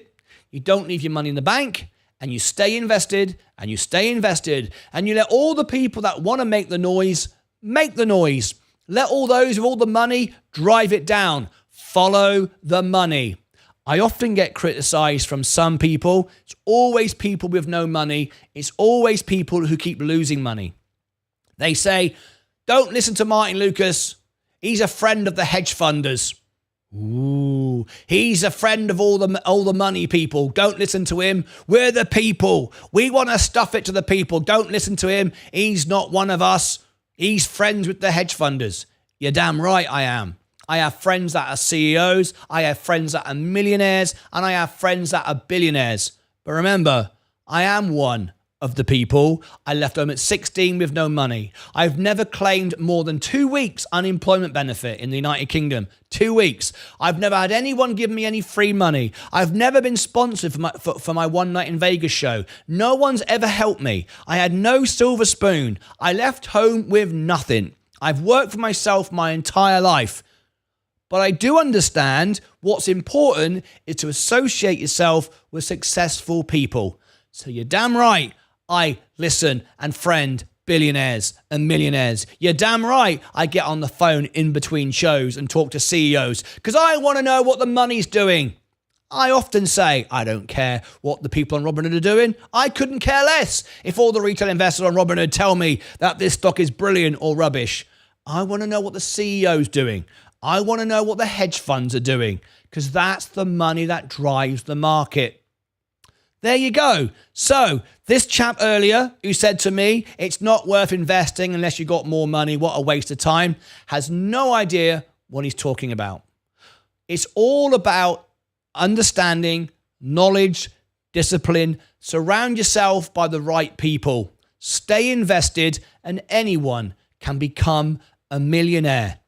You don't leave your money in the bank, and you stay invested, and you stay invested, and you let all the people that want to make the noise, make the noise. Let all those with all the money drive it down. Follow the money. I often get criticized from some people. It's always people with no money. It's always people who keep losing money. They say, don't listen to Martyn Lucas. He's a friend of the hedge funders. Ooh, he's a friend of all the money people. Don't listen to him. We're the people. We want to stuff it to the people. Don't listen to him. He's not one of us. He's friends with the hedge funders. You're damn right I am. I have friends that are CEOs. I have friends that are millionaires. And I have friends that are billionaires. But remember, I am one of the people. I left home at 16 with no money. I've never claimed more than 2 weeks unemployment benefit in the United Kingdom. 2 weeks. I've never had anyone give me any free money. I've never been sponsored for my one night in Vegas show. No one's ever helped me. I had no silver spoon. I left home with nothing. I've worked for myself my entire life. But I do understand what's important is to associate yourself with successful people. So you're damn right. I listen and friend billionaires and millionaires. You're damn right I get on the phone in between shows and talk to CEOs because I want to know what the money's doing. I often say, I don't care what the people on Robinhood are doing. I couldn't care less if all the retail investors on Robinhood tell me that this stock is brilliant or rubbish. I want to know what the CEO's doing. I want to know what the hedge funds are doing because that's the money that drives the market. There you go. So this chap earlier who said to me, it's not worth investing unless you got more money, what a waste of time, has no idea what he's talking about. It's all about understanding, knowledge, discipline. Surround yourself by the right people. Stay invested and anyone can become a millionaire.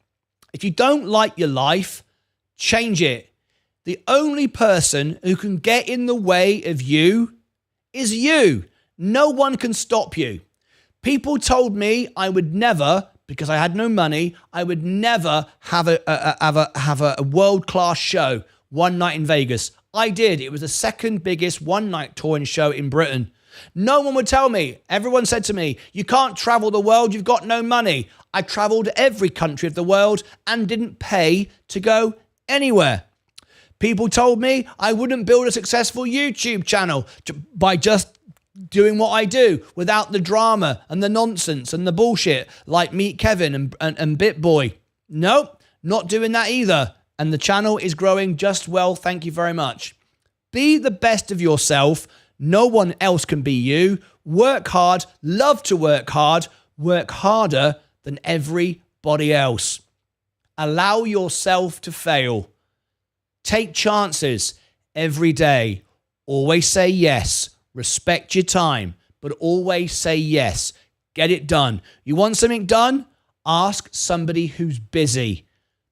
If you don't like your life, change it. The only person who can get in the way of you is you. No one can stop you. People told me I would never, because I had no money, I would never have a world-class show one night in Vegas. I did. It was the second biggest one-night touring show in Britain. No one would tell me. Everyone said to me, you can't travel the world, you've got no money. I traveled every country of the world and didn't pay to go anywhere. People told me I wouldn't build a successful YouTube channel by just doing what I do without the drama and the nonsense and the bullshit like Meet Kevin and BitBoy. Nope, not doing that either. And the channel is growing just well, thank you very much. Be the best of yourself. No one else can be you. Work hard, love to work harder than everybody else. Allow yourself to fail. Take chances every day. Always say yes. Respect your time, but always say yes. Get it done. You want something done? Ask somebody who's busy.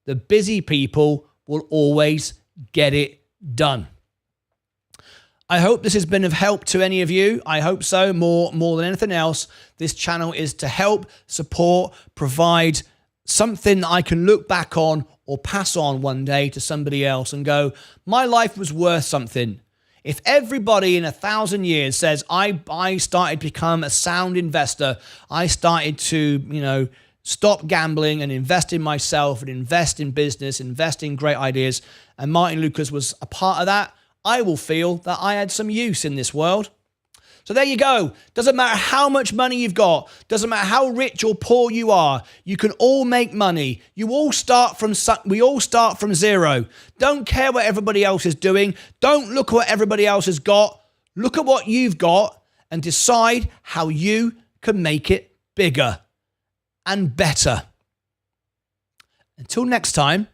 The busy people will always get it done. I hope this has been of help to any of you. I hope so. More than anything else, this channel is to help, support, provide something that I can look back on or pass on one day to somebody else and go, my life was worth something. If everybody in 1,000 years says, I started to become a sound investor, I started to, stop gambling and invest in myself and invest in business, invest in great ideas, and Martin Lucas was a part of that, I will feel that I had some use in this world. So there you go. Doesn't matter how much money you've got. Doesn't matter how rich or poor you are. You can all make money. We all start from zero. Don't care what everybody else is doing. Don't look at what everybody else has got. Look at what you've got and decide how you can make it bigger and better. Until next time,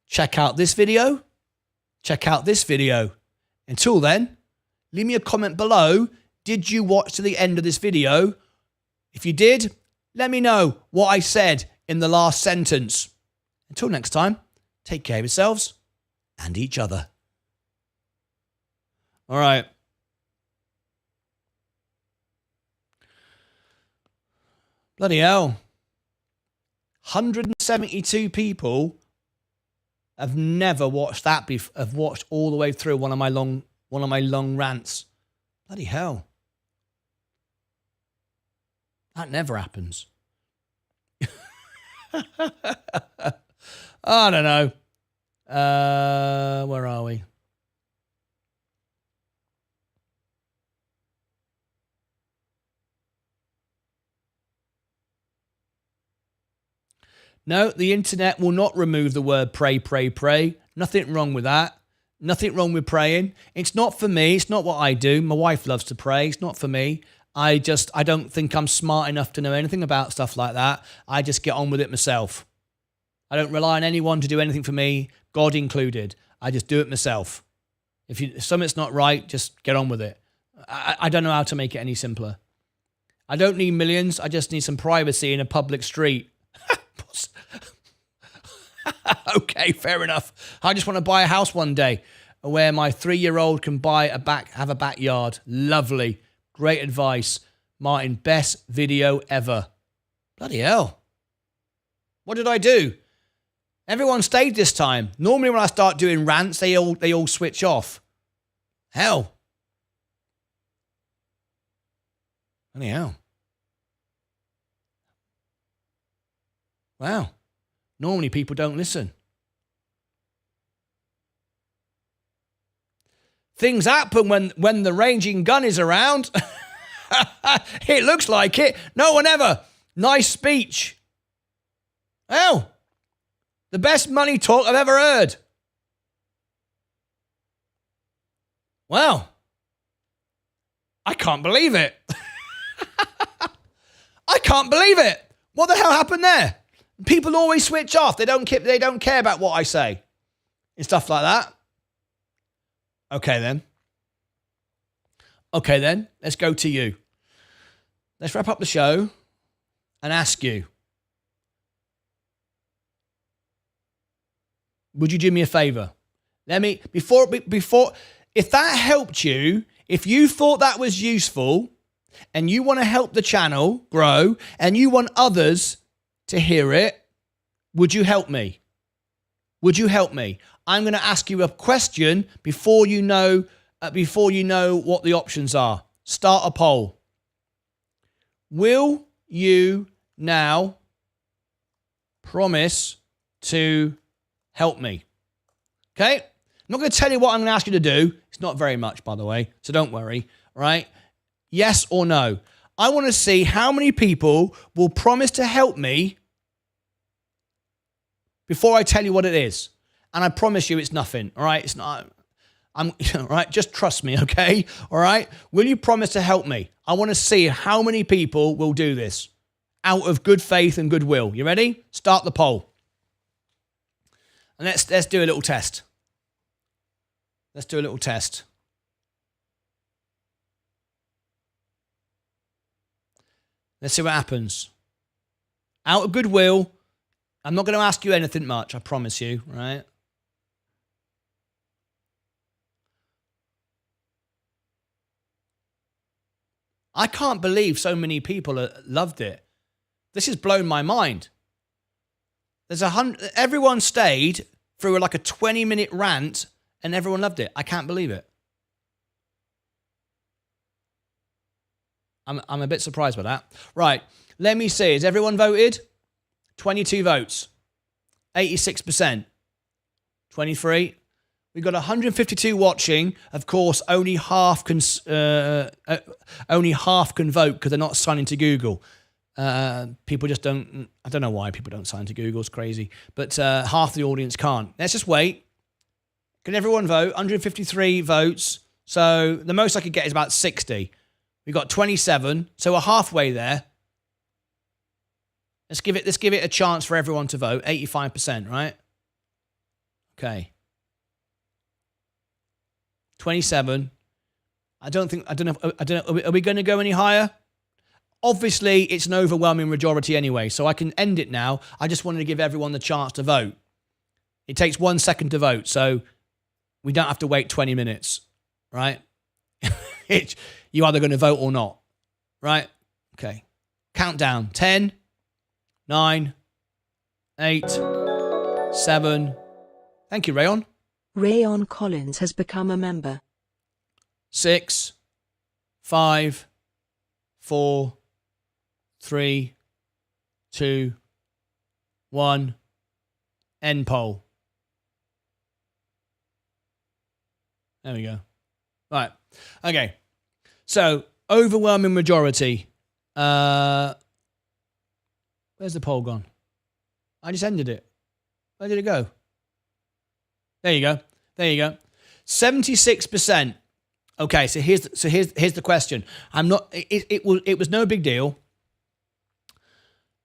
check out this video. Check out this video. Until then, leave me a comment below. Did you watch to the end of this video? If you did, let me know what I said in the last sentence. Until next time, take care of yourselves and each other. All right. Bloody hell. 172 people have never watched that have watched all the way through one of my long rants. Bloody hell. That never happens. I don't know. Where are we? No, the internet will not remove the word pray, pray, pray. Nothing wrong with that. Nothing wrong with praying. It's not for me. It's not what I do. My wife loves to pray. It's not for me. I don't think I'm smart enough to know anything about stuff like that. I just get on with it myself. I don't rely on anyone to do anything for me, God included. I just do it myself. If something's not right, just get on with it. I don't know how to make it any simpler. I don't need millions. I just need some privacy in a public street. Okay, fair enough. I just want to buy a house one day where my 3-year-old can have a backyard. Lovely. Great advice. Martin, best video ever. Bloody hell. What did I do? Everyone stayed this time. Normally when I start doing rants, they all switch off. Hell. Bloody hell. Wow. Normally people don't listen. Things happen when the ranging gun is around. It looks like it. No one ever. Nice speech. Oh, the best money talk I've ever heard. Wow. I can't believe it. I can't believe it. What the hell happened there? People always switch off. They don't care about what I say and stuff like that. Okay then. Let's go to you. Let's wrap up the show and ask you. Would you do me a favor? Before, if that helped you, if you thought that was useful, and you want to help the channel grow, and you want others to hear it, would you help me? Would you help me? I'm going to ask you a question before you know what the options are. Start a poll. Will you now promise to help me? Okay? I'm not going to tell you what I'm going to ask you to do. It's not very much, by the way, so don't worry, right? Yes or no. I want to see how many people will promise to help me before I tell you what it is. And I promise you it's nothing, all right? It's not, all right? Just trust me, okay? All right? Will you promise to help me? I want to see how many people will do this out of good faith and goodwill. You ready? Start the poll. And let's do a little test. Let's do a little test. Let's see what happens. Out of goodwill, I'm not going to ask you anything much, I promise you, right? I can't believe so many people loved it. This has blown my mind. Everyone stayed through like a 20-minute rant and everyone loved it. I can't believe it. I'm a bit surprised by that. Right, let me see. Has everyone voted? 22 votes. 86%. 23. We've got 152 watching. Of course, only half can vote because they're not signing to Google. People just don't. I don't know why people don't sign to Google. It's crazy. But half the audience can't. Let's just wait. Can everyone vote? 153 votes. So the most I could get is about 60. We've got 27. So we're halfway there. Let's give it a chance for everyone to vote. 85%, right? Okay. 27. I don't know. Are we going to go any higher? Obviously, it's an overwhelming majority anyway, so I can end it now. I just wanted to give everyone the chance to vote. It takes 1 second to vote, so we don't have to wait 20 minutes, right? You're either going to vote or not, right? Okay. Countdown. 10, 9, 8, 7. Thank you, Rayon. Rayon Collins has become a member. 6, 5, 4, 3, 2, 1. End poll. There we go. Right. Okay. So, overwhelming majority. Where's the poll gone? I just ended it. Where did it go? There you go. There you go. 76%. Okay, so here's the question. It was no big deal.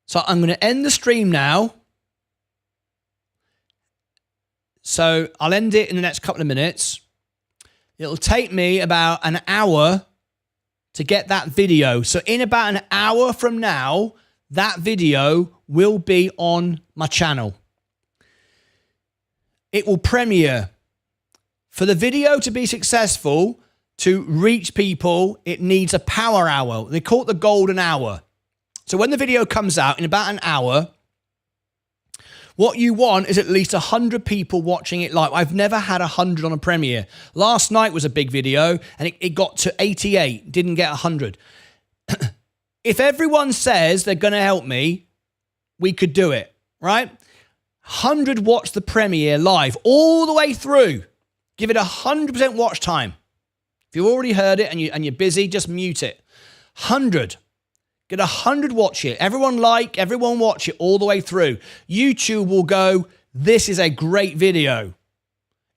So I'm going to end the stream now. So I'll end it in the next couple of minutes. It'll take me about an hour to get that video. So in about an hour from now, that video will be on my channel. It will premiere. For the video to be successful, to reach people, it needs a power hour. They call it the golden hour. So when the video comes out in about an hour, what you want is at least 100 people watching it live. I've never had 100 on a premiere. Last night was a big video, and it got to 88, didn't get 100. If everyone says they're going to help me, we could do it, right? 100 watch the premiere live all the way through. Give it 100% watch time. If you've already heard it and you're busy, just mute it. 100. Get 100 watch it. Everyone watch it all the way through. YouTube will go, this is a great video.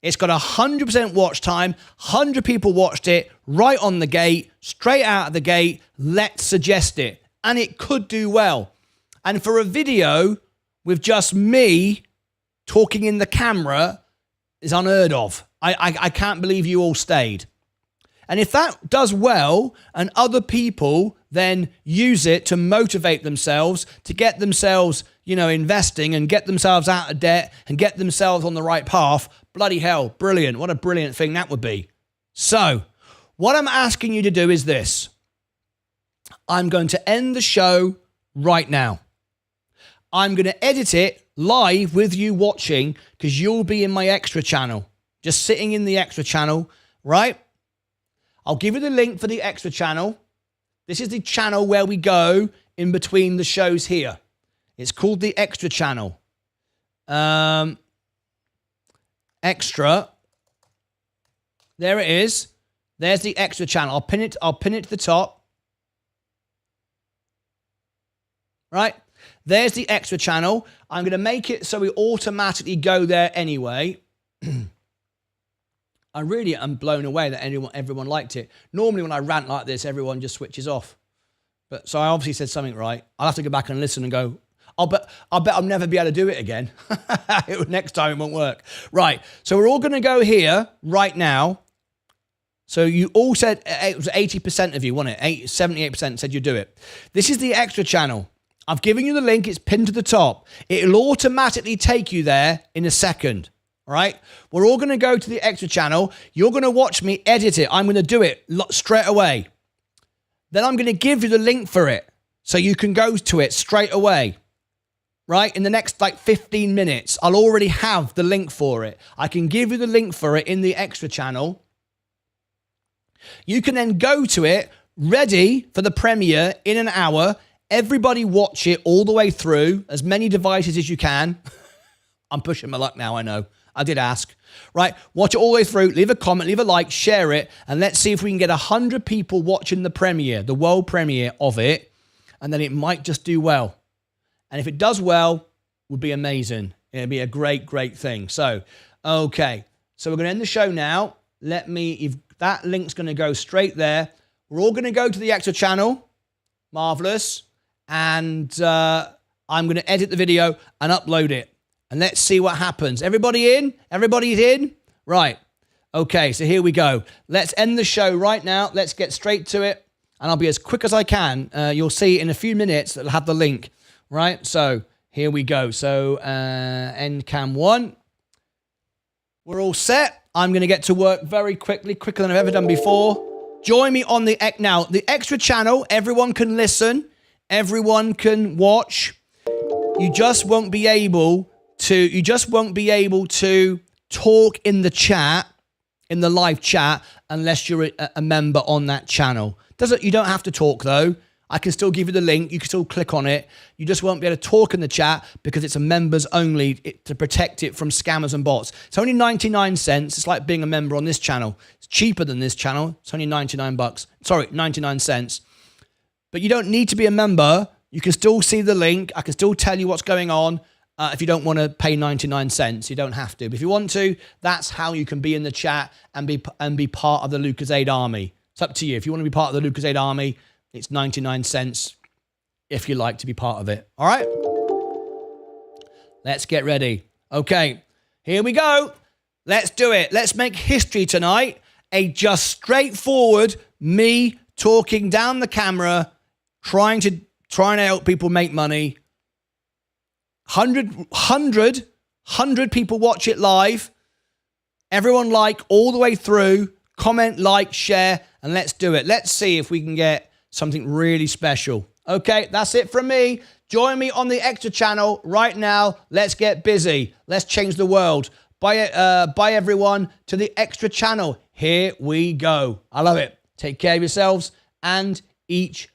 It's got 100% watch time. 100 people watched it right on the gate, straight out of the gate. Let's suggest it. And it could do well. And for a video with just me talking in the camera is unheard of. I can't believe you all stayed. And if that does well and other people then use it to motivate themselves, to get themselves, investing and get themselves out of debt and get themselves on the right path, bloody hell, brilliant. What a brilliant thing that would be. So what I'm asking you to do is this. I'm going to end the show right now. I'm going to edit it live with you watching because you'll be in my extra channel. Just sitting in the extra channel, right? I'll give you the link for the extra channel. This is the channel where we go in between the shows here. It's called the extra channel. Extra. There it is. There's the extra channel. I'll pin it to the top. Right? There's the extra channel. I'm going to make it so we automatically go there anyway. I really am blown away that everyone liked it. Normally when I rant like this, everyone just switches off. But so I obviously said something right. I'll have to go back and listen and go, I'll bet I'll never be able to do it again. Next time it won't work. Right. So we're all going to go here right now. So you all said, it was 80% of you, wasn't it? 78% said you'd do it. This is the extra channel. I've given you the link. It's pinned to the top. It'll automatically take you there in a second. All right. We're all going to go to the extra channel. You're going to watch me edit it. I'm going to do it straight away. Then I'm going to give you the link for it so you can go to it straight away. Right? In the next 15 minutes, I'll already have the link for it. I can give you the link for it in the extra channel. You can then go to it ready for the premiere in an hour. Everybody watch it all the way through, as many devices as you can. I'm pushing my luck now, I know. I did ask. Right? Watch it all the way through. Leave a comment, leave a like, share it, and let's see if we can get 100 people watching the premiere, the world premiere of it, and then it might just do well. And if it does well, it would be amazing. It'd be a great, great thing. So, okay. So we're going to end the show now. If that link's going to go straight there. We're all going to go to the extra channel. Marvelous. And I'm going to edit the video and upload it. And let's see what happens. Everybody in? Everybody's in? Right. Okay, so here we go. Let's end the show right now. Let's get straight to it. And I'll be as quick as I can. You'll see in a few minutes that I'll have the link. Right, so here we go. So end cam 1. We're all set. I'm going to get to work very quickly, quicker than I've ever done before. Join me on the extra channel. Everyone can listen. Everyone can watch. You just won't be able to talk in the chat, in the live chat, unless you're a member on that channel. You don't have to talk though. I can still give you the link. You can still click on it. You just won't be able to talk in the chat because it's a members only to protect it from scammers and bots. It's only 99 cents. It's like being a member on this channel. It's cheaper than this channel. It's only 99 bucks. Sorry, 99 cents. But you don't need to be a member. You can still see the link. I can still tell you what's going on. If you don't want to pay 99 cents, you don't have to. But if you want to, that's how you can be in the chat and be part of the Lucozade army. It's up to you. If you want to be part of the Lucozade army, it's 99 cents if you like to be part of it. All right? Let's get ready. Okay, here we go. Let's do it. Let's make history tonight. Just straightforward me talking down the camera, trying to help people make money. 100 people watch it live. Everyone like all the way through. Comment, like, share, and let's do it. Let's see if we can get something really special. Okay, that's it from me. Join me on the extra channel right now. Let's get busy. Let's change the world. Bye everyone to the extra channel. Here we go. I love it. Take care of yourselves and each